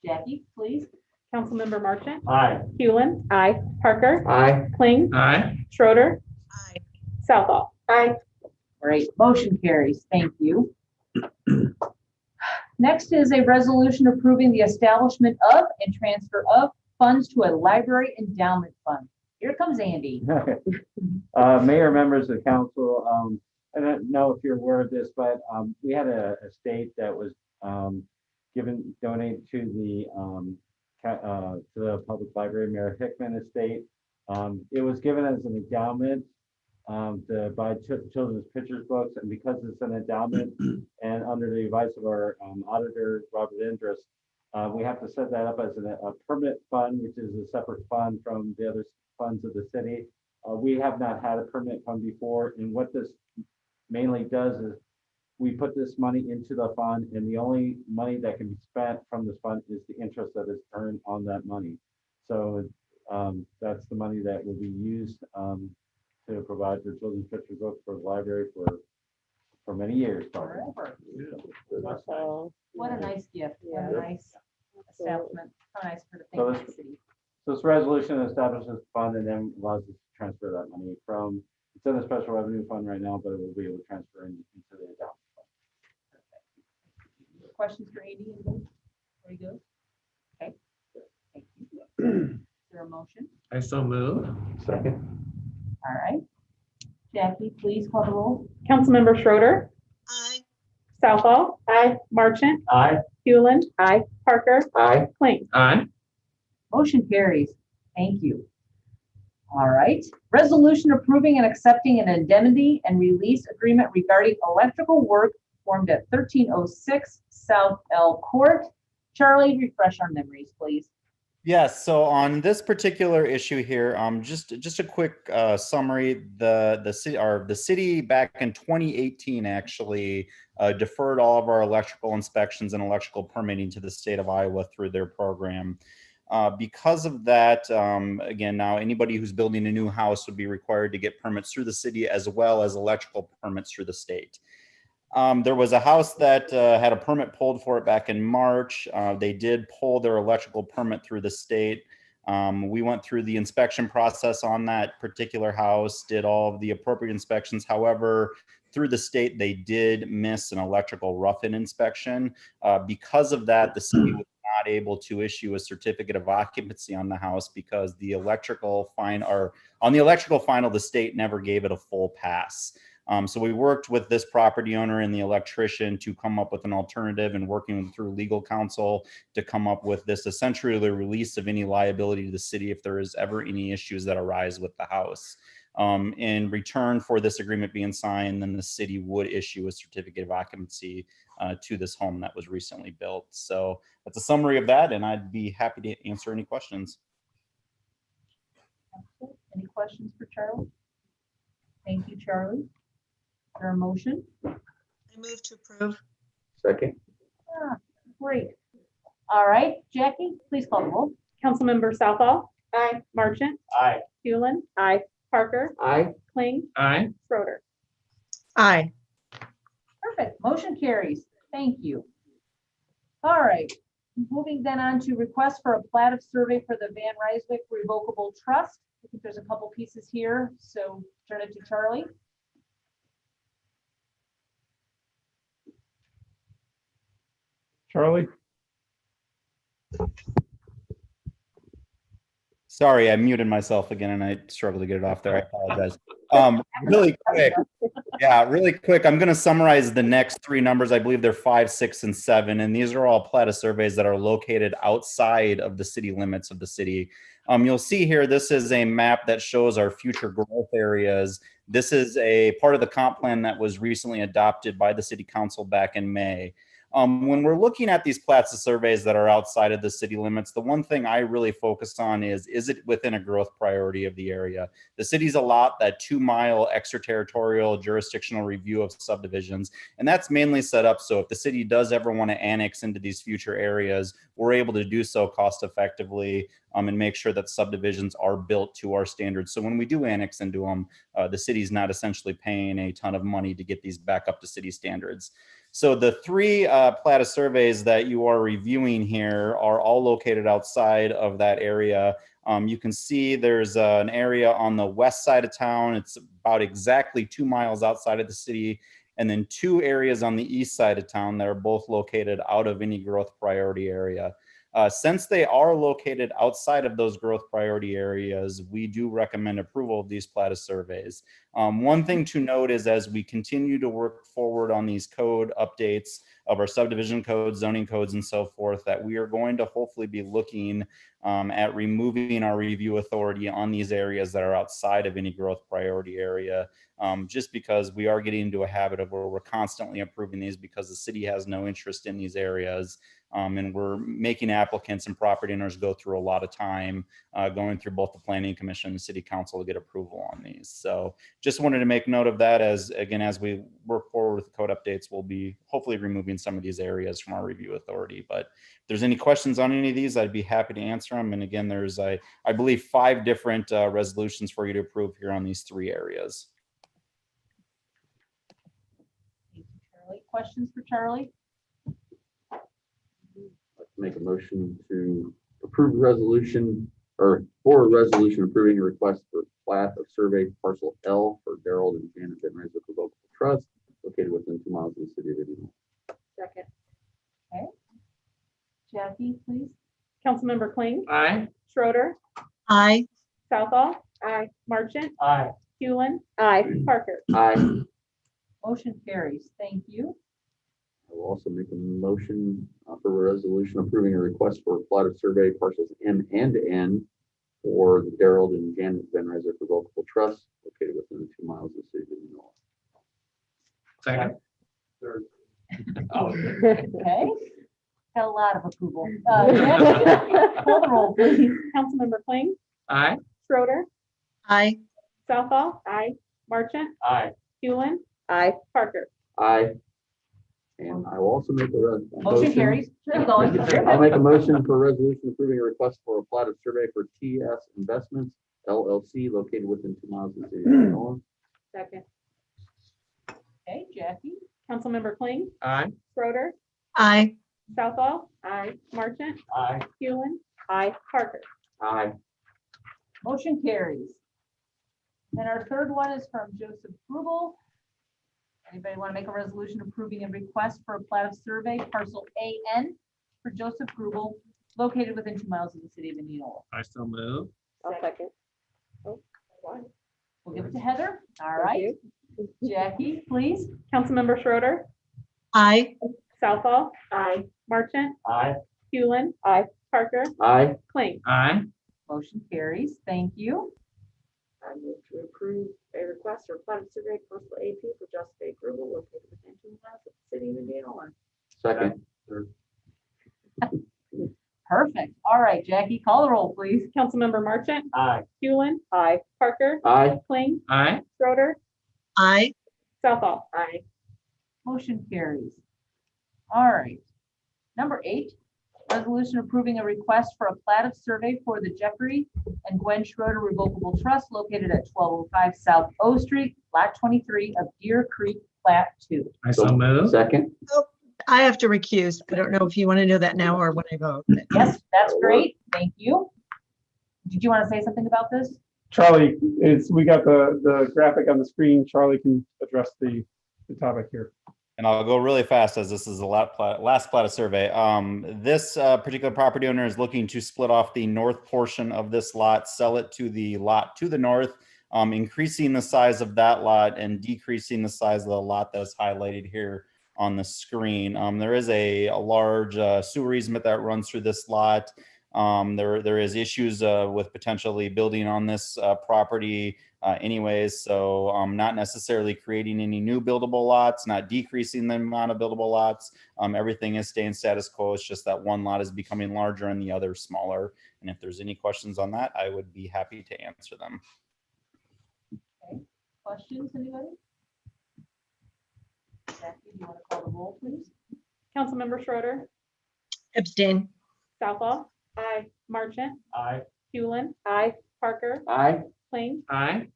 C: Jackie, please.
E: Councilmember Marchant,
B: Aye.
E: Hewlin. Aye. Parker,
G: Aye.
E: Kling,
A: Aye.
E: Schroeder,
F: Aye.
E: Southall.
D: Aye.
C: Great, motion carries. Thank you. Next is a resolution approving the establishment of and transfer of funds to a library endowment fund. Here comes Andy.
J: Mayor, members of council, I don't know if you're aware of this, but we had a estate that was donated to the public library, Mayor Hickman Estate. It was given as an endowment to buy children's pictures books, and because it's an endowment and under the advice of our auditor, Robert Indris, we have to set that up as a permanent fund, which is a separate fund from the other funds of the city. We have not had a permanent fund before, and what this mainly does is we put this money into the fund, and the only money that can be spent from this fund is the interest that is earned on that money. So that's the money that will be used to provide for children's picture books for the library for many years. Probably.
C: Forever. What a nice gift. What a nice establishment. How nice for the
J: So
C: thing in the city.
J: So this resolution establishes the fund and then allows us to transfer that money from, it's in the special revenue fund right now, but it will be able to transfer into the endowment fund.
C: Questions for Andy? Anybody? Very good. Okay. Thank you. Is there a motion?
A: I so move.
G: Second.
C: All right. Jackie, please call the roll.
E: Councilmember Schroeder,
F: Aye.
E: Southall. Aye. Marchant,
B: Aye.
E: Hewlin. Aye. Parker,
G: Aye.
E: Kling.
A: Aye.
C: Motion carries. Thank you. All right. Resolution approving and accepting an indemnity and release agreement regarding electrical work performed at 1306 South L Court. Charlie, refresh our memories, please.
I: Yes, so on this particular issue here, just a quick summary. The city back in 2018 actually deferred all of our electrical inspections and electrical permitting to the state of Iowa through their program. Because of that, again, now anybody who's building a new house would be required to get permits through the city as well as electrical permits through the state. There was a house that had a permit pulled for it back in March. They did pull their electrical permit through the state. We went through the inspection process on that particular house, did all of the appropriate inspections. However, through the state, they did miss an electrical rough-in inspection. Because of that, the city was not able to issue a certificate of occupancy on the house because the electrical fine, or on the electrical final, the state never gave it a full pass. So we worked with this property owner and the electrician to come up with an alternative, and working through legal counsel to come up with this, essentially the release of any liability to the city if there is ever any issues that arise with the house. In return for this agreement being signed, then the city would issue a certificate of occupancy to this home that was recently built. So that's a summary of that, and I'd be happy to answer any questions.
C: Any questions for Charlie? Thank you, Charlie. Is there a motion?
F: I move to approve.
G: Second.
C: Great. All right, Jackie, please call the roll.
E: Councilmember Southall. Aye. Marchant.
B: Aye.
E: Hewlin. Aye. Parker.
G: Aye.
E: Kling.
A: Aye.
E: Schroeder.
F: Aye.
C: Perfect. Motion carries. Thank you. All right. Moving then on to request for a plat of survey for the Van Ryswick Revocable Trust. I think there's a couple pieces here, so turn it to Charlie.
H: Charlie?
I: Sorry, I muted myself again and I struggled to get it off there. I apologize. Really quick. Yeah, really quick. I'm going to summarize the next three numbers. I believe they're 5, 6, and 7. And these are all plat of surveys that are located outside of the city limits of the city. You'll see here, this is a map that shows our future growth areas. This is a part of the comp plan that was recently adopted by the city council back in May. When we're looking at these plats of surveys that are outside of the city limits, the one thing I really focused on is it within a growth priority of the area? The cities allot that 2-mile extraterritorial jurisdictional review of subdivisions, and that's mainly set up so if the city does ever want to annex into these future areas, we're able to do so cost effectively and make sure that subdivisions are built to our standards. So when we do annex into them, the city's not essentially paying a ton of money to get these back up to city standards. So the three plat of surveys that you are reviewing here are all located outside of that area. You can see there's an area on the west side of town. It's about exactly 2 miles outside of the city. And then 2 areas on the east side of town that are both located out of any growth priority area. Since they are located outside of those growth priority areas, we do recommend approval of these plat of surveys. One thing to note is as we continue to work forward on these code updates of our subdivision codes, zoning codes, and so forth, that we are going to hopefully be looking at removing our review authority on these areas that are outside of any growth priority area, just because we are getting into a habit of where we're constantly approving these because the city has no interest in these areas. And we're making applicants and property owners go through a lot of time going through both the planning commission and city council to get approval on these. So just wanted to make note of that as, again, as we work forward with the code updates, we'll be hopefully removing some of these areas from our review authority. But if there's any questions on any of these, I'd be happy to answer them. And again, there's, I believe, 5 different resolutions for you to approve here on these 3 areas.
C: Thank you, Charlie. Questions for Charlie?
G: Make a motion to approve resolution, or for a resolution approving a request for plat of survey parcel L for Daryl and Janet Van Ryswick Revocable Trust located within 2 miles of the city of Indianola.
E: Second.
C: Okay. Jackie, please.
E: Councilmember Kling.
A: Aye.
E: Schroeder.
F: Aye.
E: Southall. Aye. Marchant.
B: Aye.
E: Hewlin. Aye. Parker.
G: Aye.
C: Motion carries. Thank you.
G: I will also make a motion for a resolution approving a request for a plat of survey parcels M and N for the Daryl and Janet Van Ryswick Revocable Trust located within 2 miles of the city of Indianola.
A: Second.
B: Third.
C: Okay. Got a lot of approval. Jackie, call the roll, please.
E: Councilmember Kling.
A: Aye.
E: Schroeder.
F: Aye.
E: Southall. Aye. Marchant.
B: Aye.
E: Hewlin. Aye. Parker.
G: Aye. And I will also make a
C: Motion carries. Keep going.
G: I'll make a motion for a resolution approving a request for a plat of survey for TS Investments LLC located within 2 miles of the city of Manila.
E: Second.
C: Okay, Jackie?
E: Councilmember Kling,
A: Aye.
E: Schroeder,
F: Aye.
E: Southall. Aye. Marchant,
B: Aye.
E: Hewlin. Aye. Parker.
G: Aye.
C: Motion carries. Then our third one is from Joseph Grubel. Anybody want to make a resolution approving a request for a plat of survey parcel AN for Joseph Grubel located within 2 miles of the city of Indianola?
A: I so move.
D: I'll second.
C: We'll give it to Heather. All right. Jackie, please.
E: Councilmember Schroeder,
F: Aye.
E: Southall. Aye. Marchant,
B: Aye.
E: Hewlin.
D: Aye.
E: Parker,
G: Aye.
E: Kling.
A: Aye.
C: Motion carries. Thank you.
D: I move to approve a request for plat of survey parcel AP for Joseph A. Grubel located within 2 miles of the city of Indianola.
G: Second.
C: Perfect. All right, Jackie, call the roll, please.
E: Councilmember Marchant,
B: Aye.
E: Hewlin.
D: Aye.
E: Parker,
G: Aye.
E: Kling.
A: Aye.
E: Schroeder,
F: Aye.
E: Southall.
D: Aye.
C: Motion carries. All right. Number 8, resolution approving a request for a plat of survey for the Jeffrey and Gwen Schroeder Revocable Trust located at 1205 South O Street, Lot 23 of Deer Creek, Plat 2.
A: I so move.
G: Second.
F: I have to recuse. I don't know if you want to know that now or when I vote. but-
C: Yes, that's great. Thank you. Did you want to say something about this?
H: Charlie, we got the graphic on the screen. Charlie can address the topic here.
I: And I'll go really fast as this is the last plat of survey. This particular property owner is looking to split off the north portion of this lot, sell it to the lot to the north, increasing the size of that lot and decreasing the size of the lot that is highlighted here on the screen. There is a large sewer easement that runs through this lot. There is issues with potentially building on this property anyways, so not necessarily creating any new buildable lots, not decreasing the amount of buildable lots. Everything is staying status quo. It's just that one lot is becoming larger and the other smaller. And if there's any questions on that, I would be happy to answer them.
C: Questions, anybody? Jackie, do you want to call the roll, please?
E: Councilmember Schroeder,
F: Abstain.
E: Southall. Aye. Marchant,
B: Aye.
E: Hewlin.
D: Aye.
E: Parker,
G: Aye.
E: Kling.
A: Aye.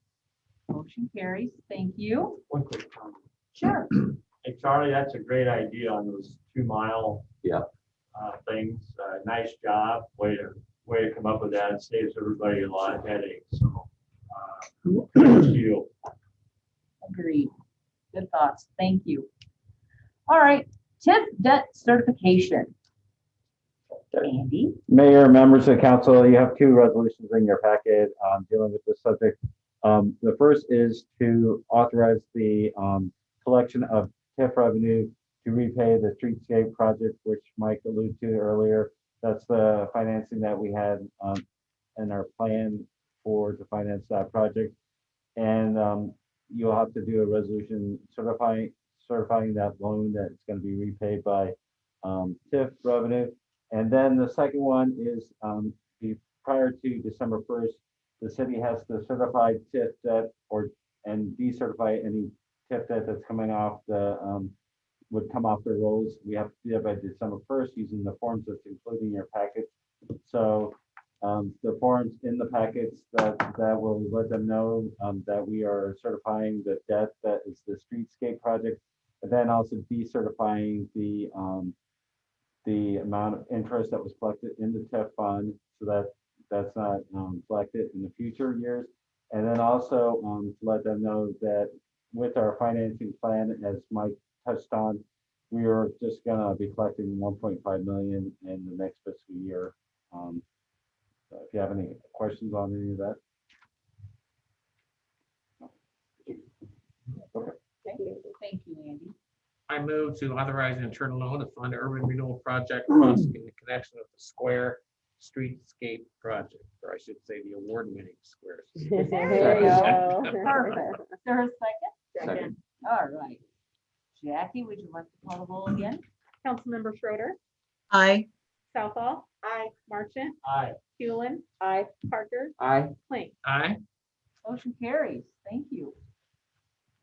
C: Motion carries. Thank you.
B: One quick comment.
C: Sure.
B: Hey, Charlie, that's a great idea on those 2 mile.
G: Yeah.
B: Things. Nice job. Way to come up with that. It saves everybody a lot of headaches. So, kudos to you.
C: Agreed. Good thoughts. Thank you. All right. TIF debt certification. Andy?
J: Mayor, members of council, you have 2 resolutions in your packet dealing with this subject. The first is to authorize the collection of TIF revenue to repay the streetscape project, which Mike alluded to earlier. That's the financing that we had in our plan to finance that project. And you'll have to do a resolution certifying that loan that it's going to be repaid by TIF revenue. And then the second one is prior to December 1st, the city has to certify TIF debt and decertify any TIF debt that's coming off would come off the rolls. We have to do that by December 1st using the forms that's included in your packet. So the forms in the packets that will let them know that we are certifying the debt that is the streetscape project, and then also decertifying the amount of interest that was collected in the TIF fund, so that's not collected in the future years. And then also to let them know that with our financing plan, as Mike touched on, we are just gonna be collecting 1.5 million in the next fiscal year. So if you have any questions on any of that. Okay.
C: Thank you, Andy.
A: I move to authorize an internal loan to fund urban renewal project costs in connection with the Square Streetscape project, or I should say the award-winning Square.
C: There you go. Perfect. Is there a second?
G: Second.
C: All right. Jackie, would you like to call the roll again?
E: Councilmember Schroeder,
F: Aye.
E: Southall. Aye. Marchant,
B: Aye.
E: Hewlin.
D: Aye.
E: Parker,
G: Aye.
E: Kling.
A: Aye.
C: Motion carries. Thank you.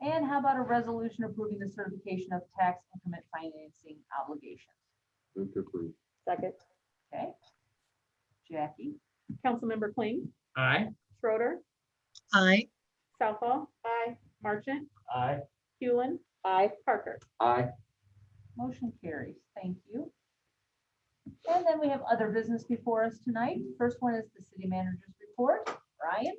C: And how about a resolution approving the certification of tax increment financing obligations?
G: Move to approve.
D: Second.
C: Okay. Jackie?
E: Councilmember Kling,
A: Aye.
E: Schroeder,
F: Aye.
E: Southall. Aye. Marchant,
B: Aye.
E: Hewlin,
D: Aye.
E: Parker.
G: Aye.
C: Motion carries. Thank you. And then we have other business before us tonight. First one is the city manager's report. Brian?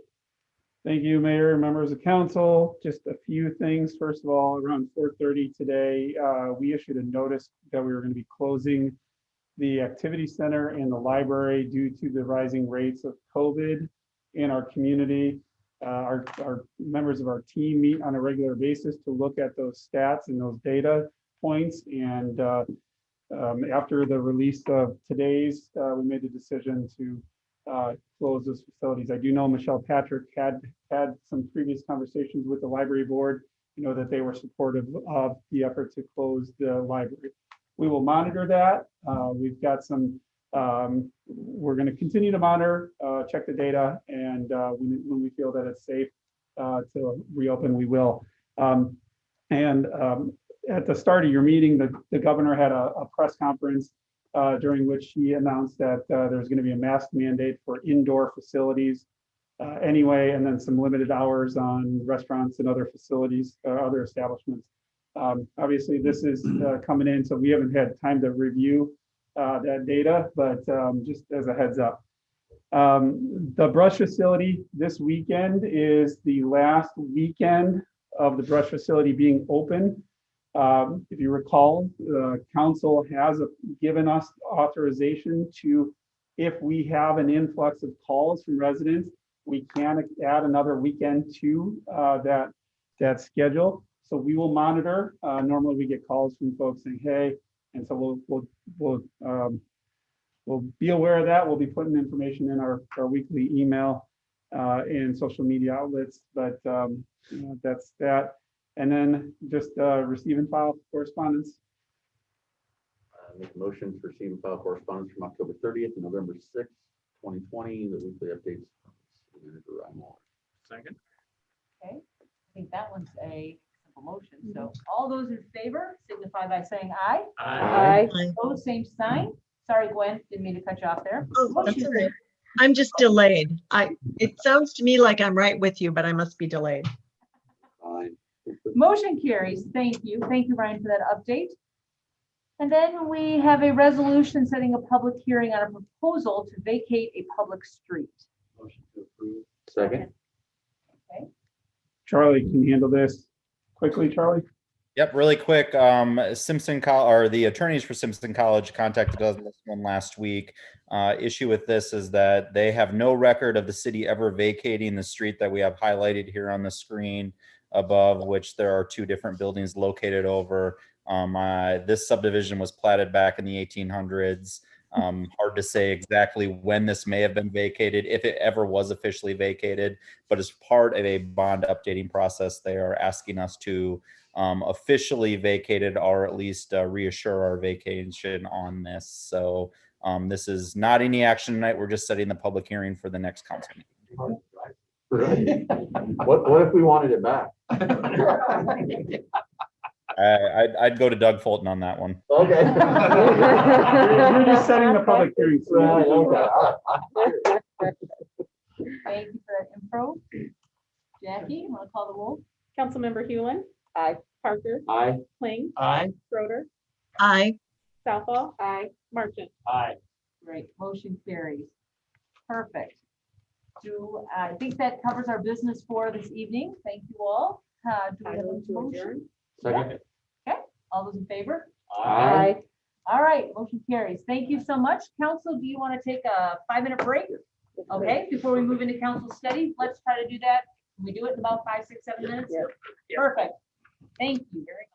H: Thank you, Mayor, members of council. Just a few things. First of all, around 4:30 today, we issued a notice that we were going to be closing the activity center and the library due to the rising rates of COVID in our community. Our members of our team meet on a regular basis to look at those stats and those data points. And after the release of today's, we made the decision to close those facilities. I do know Michelle Patrick had some previous conversations with the library board, that they were supportive of the effort to close the library. We will monitor that. We've got some, we're going to continue to monitor, check the data, and when we feel that it's safe to reopen, we will. At the start of your meeting, the governor had a press conference during which he announced that there's going to be a mask mandate for indoor facilities anyway, and then some limited hours on restaurants and other facilities, other establishments. Obviously, this is coming in, so we haven't had time to review that data, but just as a heads up. The brush facility this weekend is the last weekend of the brush facility being open. If you recall, the council has given us authorization to, if we have an influx of calls from residents, we can add another weekend to that schedule. So we will monitor. Normally we get calls from folks saying, hey, and so we'll be aware of that. We'll be putting information in our weekly email and social media outlets, but that's that. And then just receive and file correspondence.
G: Make a motion to receive and file correspondence from October 30th to November 6th, 2020, the weekly updates.
A: Second.
C: Okay, I think that one's a simple motion. So all those in favor signify by saying aye.
D: Aye.
C: Opposed, same sign. Sorry, Gwen, didn't mean to cut you off there.
F: Oh, that's
C: Motion
F: all right. I'm just delayed. It sounds to me like I'm right with you, but I must be delayed.
G: Fine.
C: Motion carries. Thank you. Thank you, Ryan, for that update. And then we have a resolution setting a public hearing on a proposal to vacate a public street.
B: Motion to approve.
G: Second.
H: Charlie can handle this quickly, Charlie.
I: Yep, really quick. Simpson the attorneys for Simpson College contacted us on this one last week. Issue with this is that they have no record of the city ever vacating the street that we have highlighted here on the screen above, which there are two different buildings located over. This subdivision was platted back in the 1800s. Hard to say exactly when this may have been vacated, if it ever was officially vacated, but as part of a bond updating process, they are asking us to officially vacate it, or at least reassure our vacation on this. So this is not any action tonight. We're just setting the public hearing for the next council meeting.
G: What if we wanted it back?
I: I'd go to Doug Fulton on that one.
G: Okay.
H: You're just setting the public hearing.
G: Right, okay.
C: Thank you for that info. Jackie, you want to call the roll?
E: Councilmember Hewlin,
D: Aye.
E: Parker,
G: Aye.
E: Kling,
B: Aye.
E: Schroeder,
F: Aye.
E: Southall. Aye. Marchant.
B: Aye.
C: Great, motion carries. Perfect. I think that covers our business for this evening. Thank you all. Do we
D: I
C: have a
D: move to
C: motion?
D: adjourn.
G: Second.
C: Okay, all those in favor?
D: Aye.
C: All right, motion carries. Thank you so much. Council, do you want to take a 5-minute break? Okay, before we move into council study, let's try to do that. Can we do it in about 5, 6, 7 minutes?
D: Yep.
C: Perfect. Thank you very much.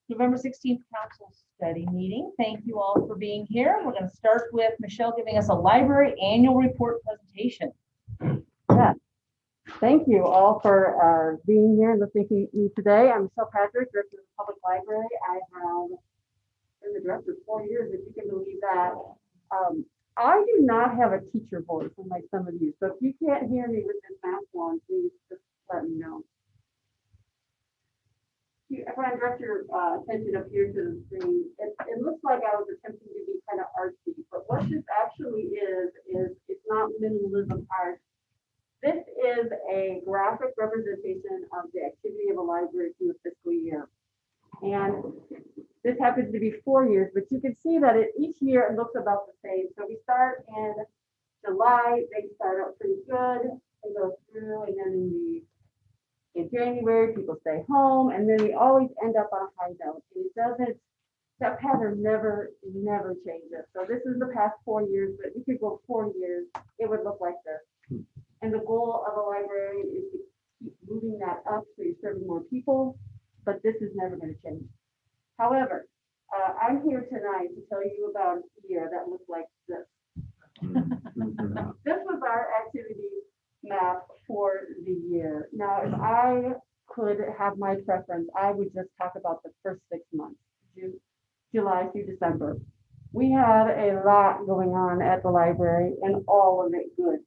C: November 16th council study meeting. Thank you all for being here. We're going to start with Michelle giving us a library annual report presentation.
L: Yeah. Thank you all for being here and listening to me today. I'm Michelle Patrick, Director of the Public Library. I have been the director for 4 years, if you can believe that. I do not have a teacher voice, unlike some of you. So if you can't hear me with this mask on, please just let me know. If I direct your attention up here to the screen, it looks like I was attempting to be kind of artsy, but what this actually is it's not minimalism art. This is a graphic representation of the activity of a library through a fiscal year. And this happens to be 4 years, but you can see that each year it looks about the same. So we start in July, they start out pretty good, they go through, and then in January, people stay home, and then we always end up on a high note. And it doesn't, that pattern never changes. So this is the past 4 years, but we could go 4 years, it would look like this. And the goal of a librarian is to keep moving that up so you're serving more people, but this is never going to change. However, I'm here tonight to tell you about a year that looked like this. This was our activity map for the year. Now, if I could have my preference, I would just talk about the first 6 months, July through December. We had a lot going on at the library and all of it good.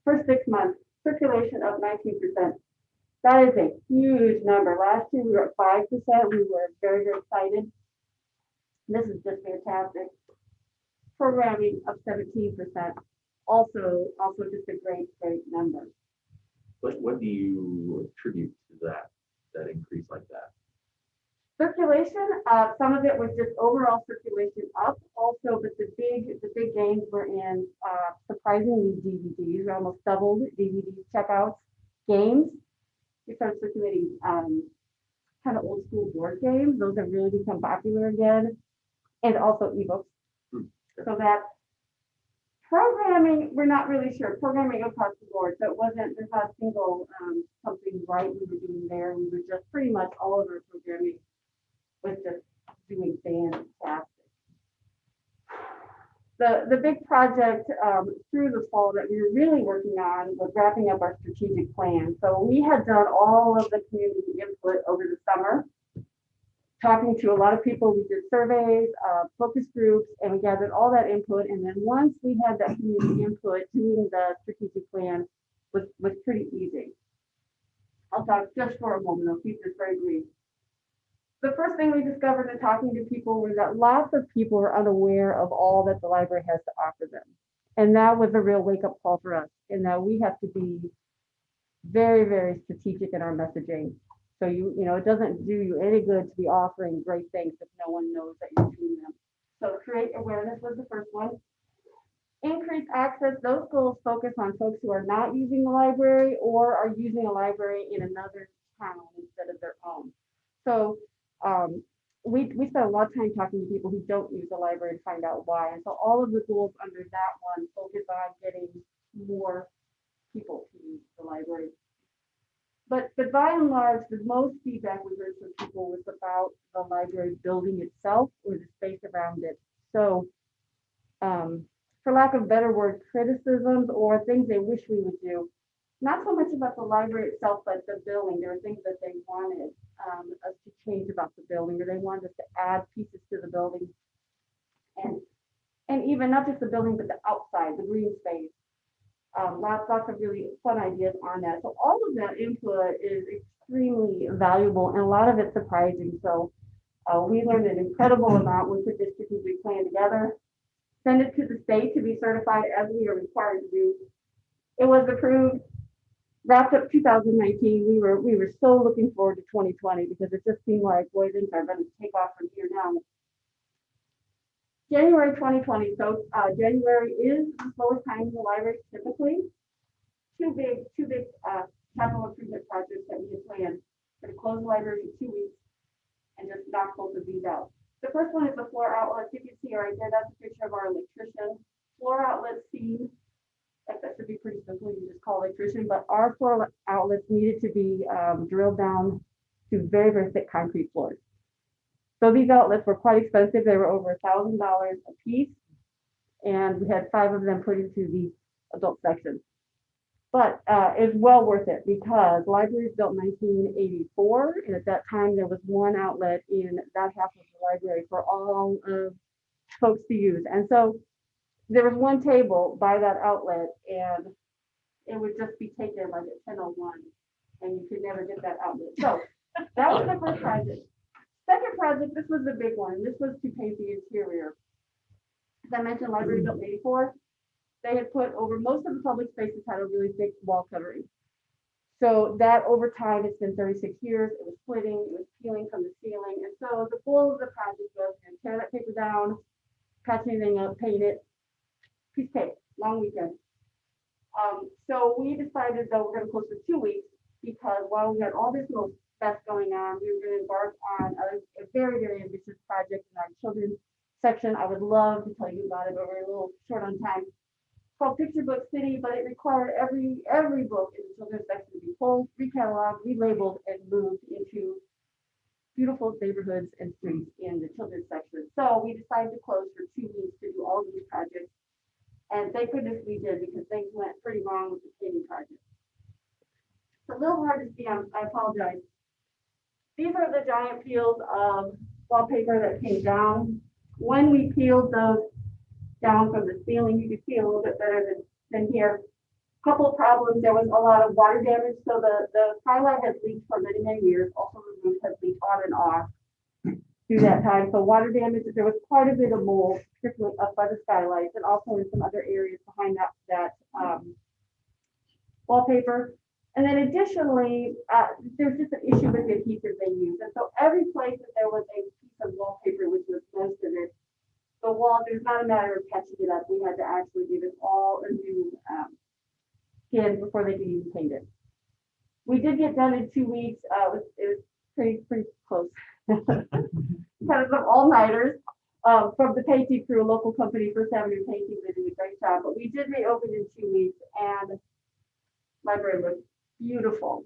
L: First 6 months, circulation of 19%. That is a huge number. Last year we were at 5%. We were very, very excited. This is just fantastic. Programming of 17%. Also just a great number.
G: What do you attribute to that increase like that?
L: Circulation, some of it was just overall circulation up also, but the big gains were in surprisingly DVDs. We almost doubled DVD checkouts. Games, we started circulating kind of old school board games. Those have really become popular again, and also ebooks. So that programming, we're not really sure. Programming across the board, so there's not a single something right we were doing there. We were just pretty much all of our programming was just doing fantastic. The big project through the fall that we were really working on was wrapping up our strategic plan. So we had done all of the community input over the summer, talking to a lot of people. We did surveys, focus groups, and we gathered all that input. And then once we had that community input, doing the strategic plan was pretty easy. I'll talk just for a moment. I'll keep this very brief. The first thing we discovered in talking to people was that lots of people are unaware of all that the library has to offer them. And that was a real wake-up call for us, in that we have to be very, very strategic in our messaging. So it doesn't do you any good to be offering great things if no one knows that you're doing them. So create awareness was the first one. Increase access. Those goals focus on folks who are not using the library or are using a library in another town instead of their own. So we spent a lot of time talking to people who don't use the library to find out why. And so all of the goals under that one focus on getting more people to use the library. But by and large, the most feedback we heard from people was about the library building itself or the space around it. So for lack of a better word, criticisms or things they wish we would do. Not so much about the library itself, but the building. There were things that they wanted us to change about the building, or they wanted us to add pieces to the building. And even not just the building, but the outside, the green space. Lots of really fun ideas on that. So all of that input is extremely valuable, and a lot of it surprising. So we learned an incredible amount. We put this strategic plan together, send it to the state to be certified as we are required to do. It was approved. Wrapped up 2019, we were so looking forward to 2020 because it just seemed like, boy, things are going to take off from here now. January 2020, so January is the slowest time in the library typically. Two big capital improvement projects that we had planned. We're going to close the library for 2 weeks and just knock both of these out. The first one is the floor outlets. You can see right there, that's a picture of our electrician. Floor outlet seam. That should be pretty simple. You just call electrician, but our floor outlets needed to be drilled down to very, very thick concrete floors. So these outlets were quite expensive. They were over $1,000 a piece. And we had 5 of them put into the adult section. But it's well worth it because the library was built in 1984. And at that time, there was one outlet in that half of the library for all of folks to use. And so there was one table by that outlet and it would just be taken like at 10:01 and you could never get that outlet. So that was the first project. Second project, this was the big one. This was to paint the interior. As I mentioned, library built in 84. They had put over most of the public spaces had a really thick wall covering. So that over time, it's been 36 years. It was splitting, it was peeling from the ceiling. And so the goal of the project was to tear that paper down, patch anything up, paint it, piece of cake, long weekend. So we decided that we're going to close for 2 weeks because while we had all this little stuff going on, we were going to embark on a very, very ambitious project in our children's section. I would love to tell you about it, but we're a little short on time. It's called Picture Book City, but it required every book in the children's section to be pulled, recatalogued, relabeled, and moved into beautiful neighborhoods and streets in the children's section. So we decided to close for 2 weeks to do all these projects. And thank goodness we did because things went pretty wrong with the painting project. It's a little hard to see, I apologize. These are the giant peels of wallpaper that came down. When we peeled those down from the ceiling, you could see a little bit better than here. Couple of problems, there was a lot of water damage. So the skylight has leaked for many, many years. Also the roof has leaked on and off through that time. So water damage, there was quite a bit of mold, particularly up by the skylights and also in some other areas behind that wallpaper. And then additionally, there's just an issue with the adhesive they use. And so every place that there was a piece of wallpaper, which was most of it, the wall, there's not a matter of patching it up. We had to actually give it all a new skin before they could even paint it. We did get done in 2 weeks. It was pretty close. Kind of some all-nighters from the painting crew, a local company, First Avenue Painting. They did a great job. But we did reopen in 2 weeks, and library looked beautiful.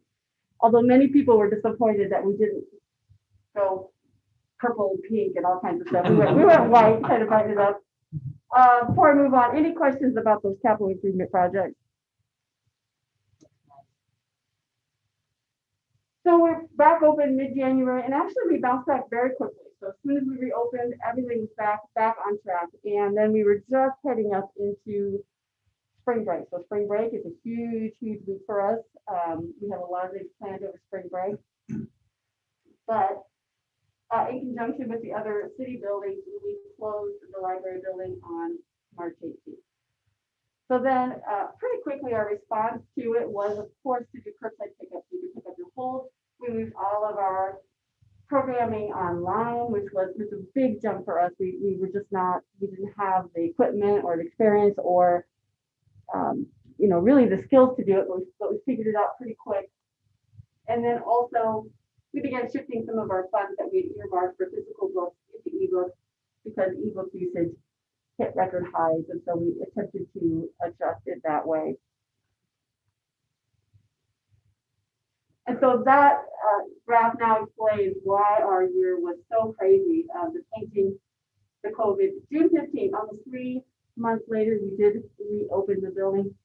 L: Although many people were disappointed that we didn't go purple and pink and all kinds of stuff. We went white, kind of brighten it up. Before I move on, any questions about those capital improvement projects? So we're back open mid-January, and actually we bounced back very quickly. So as soon as we reopened, everything was back on track. And then we were just heading up into spring break. So spring break is a huge week for us. We have a lot of things planned over spring break. But in conjunction with the other city buildings, we closed the library building on March 18th. So then pretty quickly our response to it was, of course, to do curbside pickup. You can pick up your hold. We moved all of our programming online, which was a big jump for us. We didn't have the equipment or the experience or really the skills to do it, but we figured it out pretty quick. And then also we began shifting some of our funds that we earmarked for physical books into ebooks because ebook usage hit record highs, and so we attempted to adjust it that way. And so that graph now explains why our year was so crazy. The painting, the COVID, June 15th, almost 3 months later, we did reopen the building.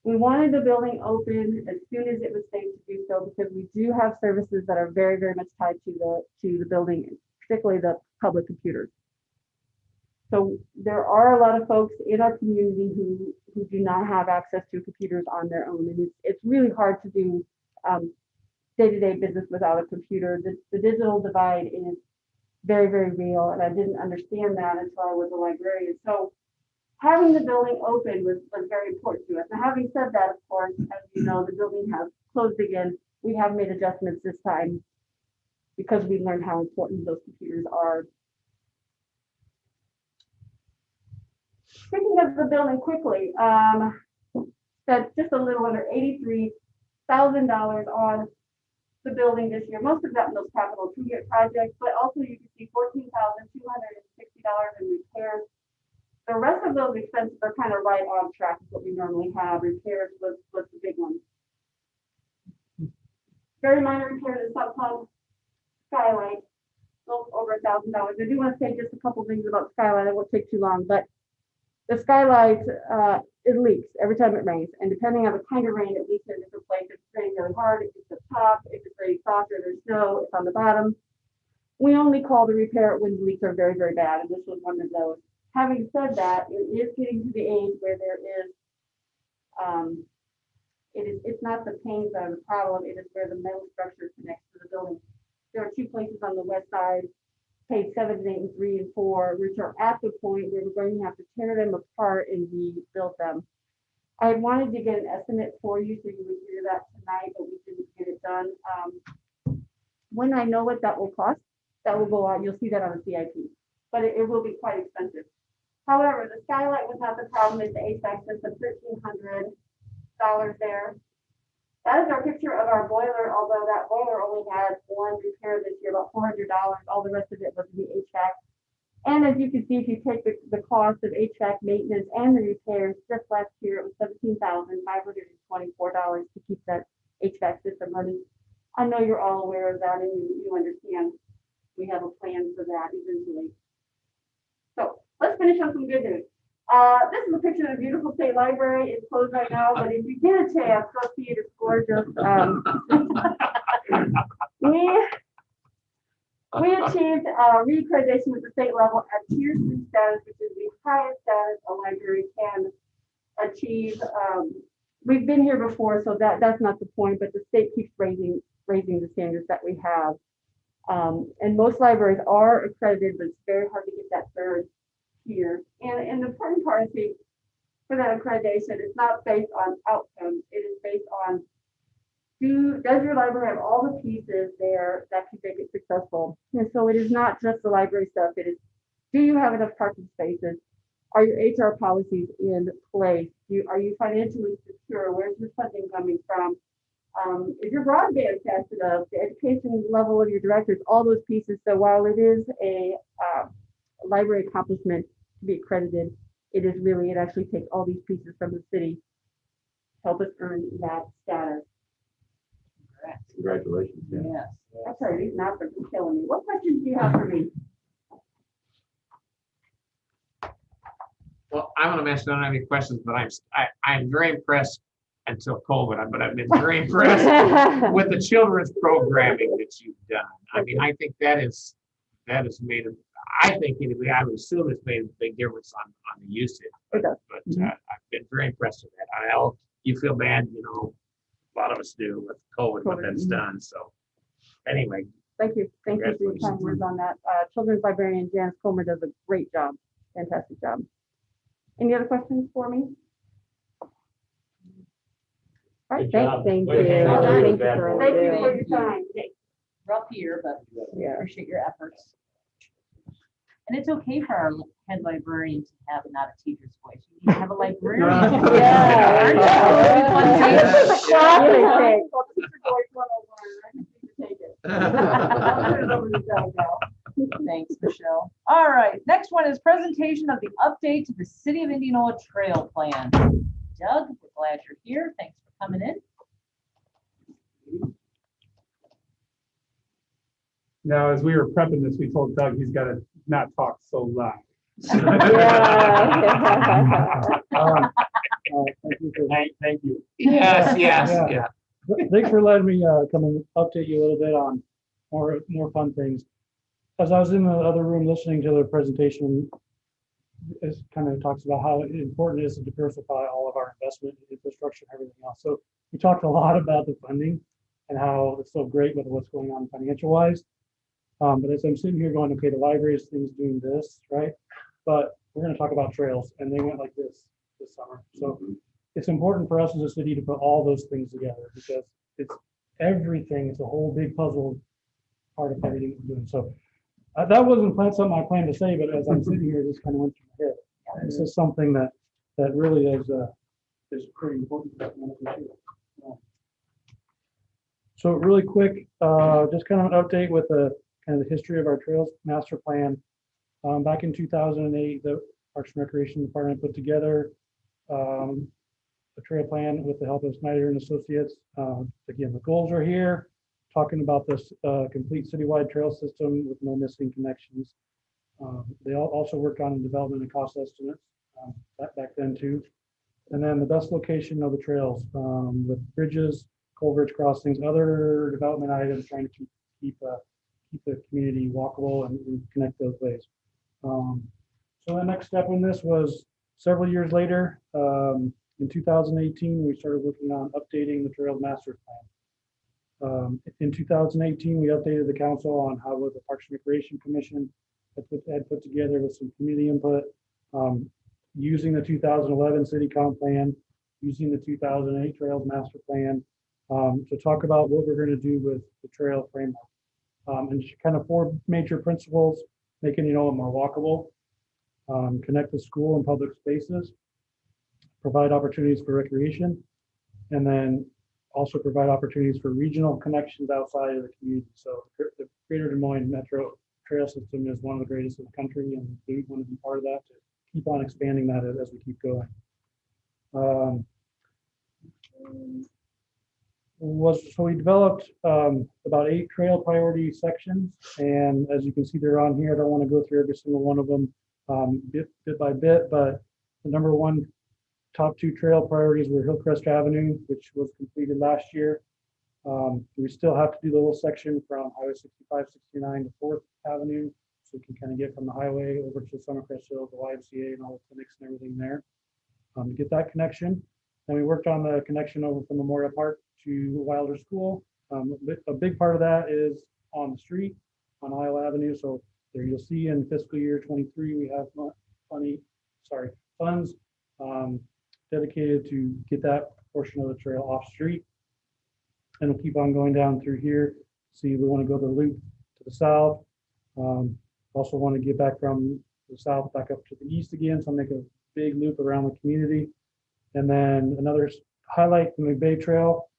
L: We wanted the building open as soon as it was safe to do so because we do have services that are very, very much tied to the building, particularly the public computers. So there are a lot of folks in our community who do not have access to computers on their own, and it's really hard to do day-to-day business without a computer. The digital divide is very, very real, and I didn't understand that until I was a librarian. So having the building open was very important to us. Now, having said that, of course, as you know, the building has closed again. We have made adjustments this time because we learned how important those computers are. Speaking of the building quickly, spent just a little under $83,000 on the building this year. Most of that in those capital improvement projects, but also you can see $14,260 in repairs. The rest of those expenses are kind of right on track with what we normally have. Repairs was the big one. Very minor repair to the sub pump, skylight, little over $1,000. I do want to say just a couple things about the skylight. It won't take too long, but the skylight, it leaks every time it rains, and depending on the kind of rain, it leaks in different places. If it's raining really hard, it's up top. If it's raining softer, there's snow, it's on the bottom. We only call to repair it when the leaks are very, very bad, and this was one of those. Having said that, it is getting to the age where there is, it's not the panes that are the problem, it is where the metal structure connects to the building. There are two places on the west side, page 7, 8, and 3, and 4, which are at the point where we're going to have to tear them apart and rebuild them. I wanted to get an estimate for you so you would hear that tonight, but we didn't get it done. When I know what that will cost, that will go on. You'll see that on the CIP, but it will be quite expensive. However, the skylight was not the problem. It's the HVAC system, $1,300 there. That is our picture of our boiler, although that boiler only had one repair this year, about $400. All the rest of it was the HVAC. And as you can see, if you take the cost of HVAC maintenance and the repairs, just last year it was $17,524 to keep that HVAC system running. I know you're all aware of that and you understand we have a plan for that eventually. So let's finish on some good news. This is a picture of the beautiful state library. It's closed right now, but if you get a chance, go see it. It's gorgeous. We achieved reaccreditation with the state level at Tier 3 status, which is the highest status a library can achieve. We've been here before, so that's not the point, but the state keeps raising the standards that we have. And most libraries are accredited, but it's very hard to get that third tier. And the important part, I think, for that accreditation, it's not based on outcomes. It is based on does your library have all the pieces there that can make it successful? And so it is not just the library stuff. It is, do you have enough parking spaces? Are your HR policies in place? Are you financially secure? Where's your funding coming from? Is your broadband fast enough? The education level of your directors, all those pieces. So while it is a library accomplishment to be accredited, it actually takes all these pieces from the city to help us earn that status.
G: Congratulations. Yeah.
C: Yes.
L: I'm sorry, these maps are just killing me. What questions do you have for me?
A: Well, I'm gonna mention, I don't have any questions, but I'm very impressed until COVID, but I've been very impressed with the children's programming that you've done. I mean, I think that has made I think anyway, I would assume it's made a big difference on the usage. But I've been very impressed with that. I know you feel bad, a lot of us do with COVID, what that's done. So anyway.
L: Thank you. Thank you for your kind words on that. Children's librarian Janice Comer does a great job. Fantastic job. Any other questions for me? All right, thank you. Thank you for your time.
C: Rough year, but we appreciate your efforts. And it's okay for our head librarian to have not a teacher's voice. You need to have a librarian. Thanks, Michelle. All right, next one is presentation of the update to the City of Indianola Trail Plan. Doug, we're glad you're here. Thanks for coming in.
H: Now, as we were prepping this, we told Doug he's got to not talk so loud.
J: Thank you.
A: Yes.
M: Thanks for letting me come and update you a little bit on more fun things. As I was in the other room listening to the presentation, it kind of talks about how important it is to diversify all of our investment in infrastructure and everything else. So we talked a lot about the funding and how it's so great with what's going on financial wise. But as I'm sitting here going, okay, the library is doing this, right? But we're going to talk about trails, and they went like this summer. So it's important for us as a city to put all those things together because it's everything. It's a whole big puzzle part of everything we're doing. So that wasn't something I planned to say, but as I'm sitting here, this kind of went through my head. This is something that really is pretty important. So really quick, just kind of an update with the kind of the history of our trails master plan. Back in 2008, the Parks and Recreation Department put together a trail plan with the help of Snyder and Associates. Again, the goals are here talking about this complete citywide trail system with no missing connections. They also worked on development and cost estimates back then too. And then the best location of the trails with bridges, culverts, crossings, other development items, trying to keep the community walkable and connect those ways. So the next step in this was several years later. In 2018, we started working on updating the Trails Master Plan. In 2018, we updated the council on how the Parks and Recreation Commission had put together with some community input, using the 2011 City Comp Plan, using the 2008 Trails Master Plan, to talk about what we're going to do with the trail framework. And just kind of 4 major principles: making it more walkable, connect the school and public spaces, provide opportunities for recreation, and then also provide opportunities for regional connections outside of the community. So the Greater Des Moines Metro Trail System is one of the greatest in the country, and we want to be part of that to keep on expanding that as we keep going. So we developed about 8 trail priority sections, and as you can see, they're on here. I don't want to go through every single one of them bit by bit, but the number 1 top 2 trail priorities were Hillcrest Avenue, which was completed last year. We still have to do the little section from Highway 65, 69 to 4th Avenue, so we can kind of get from the highway over to Summercrest Hill, the YMCA, and all the clinics and everything there to get that connection. Then we worked on the connection over from Memorial Park to Wilder School. A big part of that is on the street on Isle Avenue. So there you'll see in fiscal year 23, we have funds dedicated to get that portion of the trail off street. And we'll keep on going down through here. See, we want to go the loop to the south. Also want to get back from the south back up to the east again. So make a big loop around the community. And then another highlight from the Bay Trail,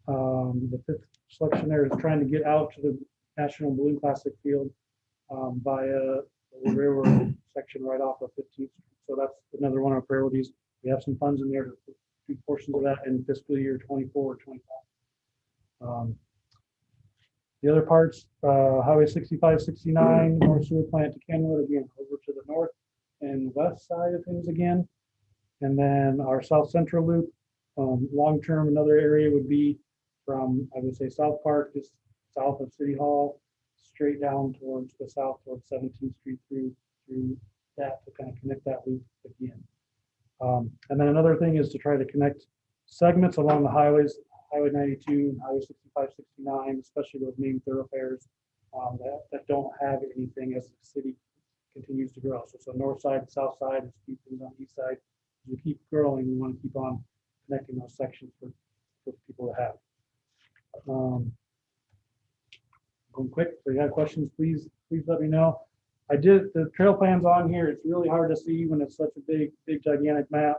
M: the 5th selection there is trying to get out to the National Balloon Classic Field via the railroad section right off of 15th Street. So that's another one of our priorities. We have some funds in there to do portions of that in fiscal year 24 or 25. The other parts, Highway 65, 69, North Sewer Plant to Kenwood, again, over to the north and west side of things again. And then our South Central Loop, long-term, another area would be from, I would say, South Park, just south of City Hall, straight down towards the south, towards 17th Street through that to kind of connect that loop again. And then another thing is to try to connect segments along the highways, Highway 92, Highway 65, 69, especially those main thoroughfares that don't have anything as the city continues to grow. So north side, south side, and keep things on the east side. As we keep growing, we want to keep on connecting those sections for people to have. Going quick, so you have questions, please let me know. I did the trail plans on here. It's really hard to see when it's such a big gigantic map.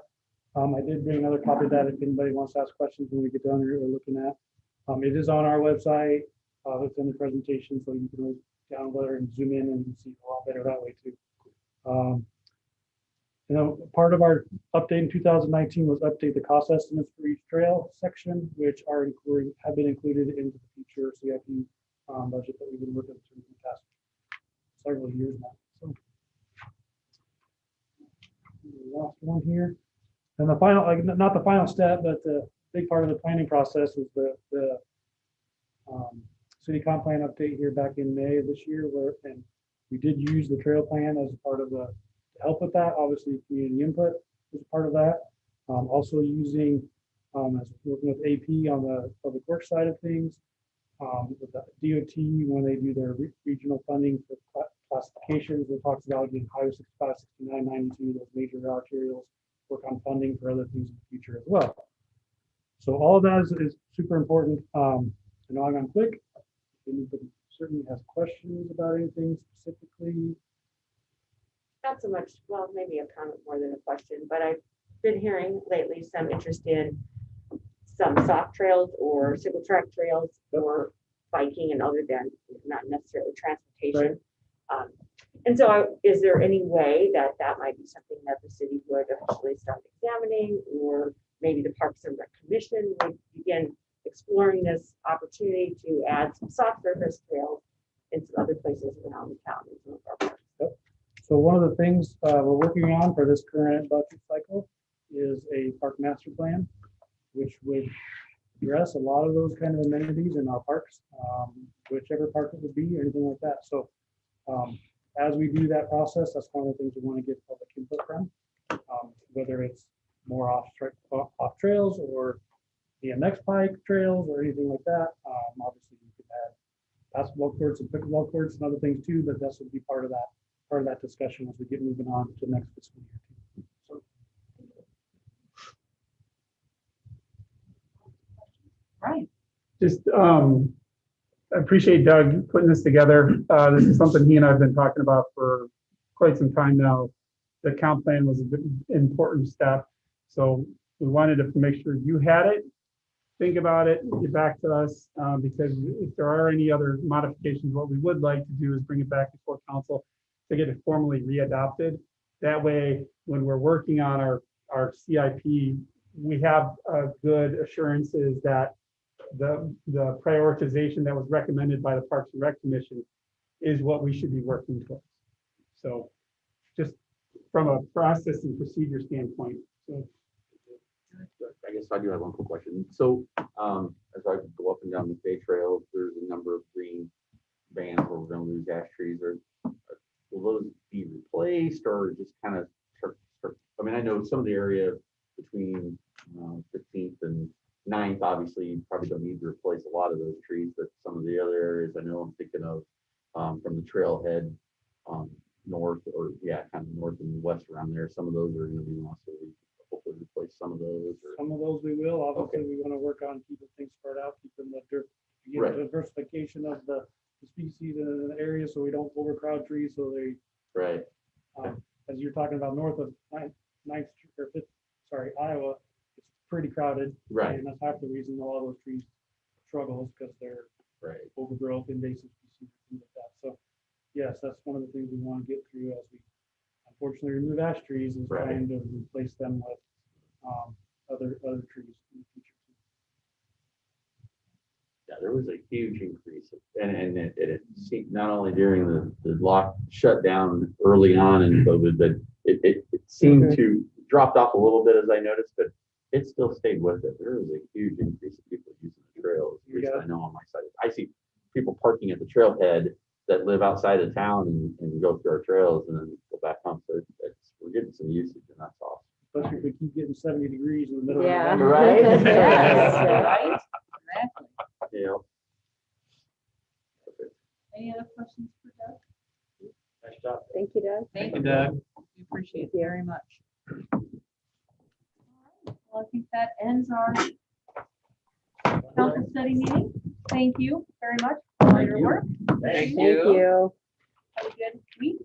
M: I did bring another copy of that if anybody wants to ask questions when we get done here we're looking at. It is on our website. It's in the presentation, so you can download it and zoom in and see a lot better that way too. Part of our update in 2019 was update the cost estimates for each trail section, which have been included into the future CIP budget that we've been working through in the past several years now. So, the last one here. And the final, not the final step, but the big part of the planning process is the city comp plan update here back in May of this year, and we did use the trail plan as a part of to help with that. Obviously, community input is a part of that. Also using, as working with AP on the public works side of things, with the DOT when they do their regional funding for classifications, it talks about again Highway 65, 69, 92, those major arterials. Work on funding for other things in the future as well. So all of that is super important. I know I'm quick. If anybody certainly has questions about anything specifically.
D: Not so much, well, maybe a comment more than a question, but I've been hearing lately some interest in some soft trails or single track trails for biking and other than not necessarily transportation. Right. And so is there any way that might be something that the city would eventually start examining, or maybe the Parks and Rec Commission would begin
L: exploring this opportunity to add some soft surface trails in some other places around the town. in some of our parks.
M: So one of the things we're working on for this current budget cycle is a park master plan, which would address a lot of those kind of amenities in our parks, whichever park it would be or anything like that. So as we do that process, that's one of the things we want to get public input from, whether it's more off trails or BMX bike trails or anything like that. Obviously, you could add basketball courts and pickleball courts and other things too, but this would be part of that discussion as we get moving on to next fiscal year. So,
C: Right.
H: Just, I appreciate Doug putting this together. This is something he and I have been talking about for quite some time now. The comp plan was an important step. So we wanted to make sure you had it, think about it, get back to us, because if there are any other modifications, what we would like to do is bring it back before council to get it formally readopted. That way, when we're working on our CIP, we have good assurances that the prioritization that was recommended by the Parks and Rec Commission is what we should be working towards. So just from a process and procedure standpoint. So,
G: I guess I do have one quick question. So as I go up and down the Bay Trail, there's a number of green bands where we're going to lose ash trees. Will those be replaced or just kind of start? I mean, I know some of the area between 15th and 9th, obviously, you probably don't need to replace a lot of those trees, but some of the other areas I know I'm thinking of from the trailhead north or kind of north and west around there. Some of those are going to be lost. So we hopefully replace some of those.
M: some of those we will. Obviously, we want to work on keeping things spread out, keeping
G: Right.
M: diversification of the species in an area so we don't overcrowd trees. So they,
G: Right.
M: as you're talking about north of Ninth or Fifth, Iowa, it's pretty crowded.
G: Right.
M: And that's half the reason a lot of those trees struggle is because they're
G: Right.
M: overgrowth, invasive species, things like that. So yes, that's one of the things we want to get through as we unfortunately remove ash trees is
G: Right.
M: trying to replace them with other trees in the future.
G: Yeah, there was a huge increase, and it seemed not only during the lock shutdown early on in COVID, but it seemed to dropped off a little bit as I noticed, but it still stayed with it. There was a huge increase of people using the trails. At least I know on my side. I see people parking at the trailhead that live outside of town and go through our trails and then go back home. So we're getting some usage, and that's awesome.
M: Especially if we keep getting 70 degrees in the middle
L: Yeah.
M: of November.
G: Right?
C: Yes, right? Exactly.
G: Yeah.
C: Any other questions for Doug?
B: Nice job.
L: Thank you, Doug.
C: Thank
A: you,
C: you.
A: Doug.
C: We appreciate it very much. Well, I think that ends our council study meeting. Thank you very much for all your work.
A: Thank
L: Thank you.
C: Have a good week.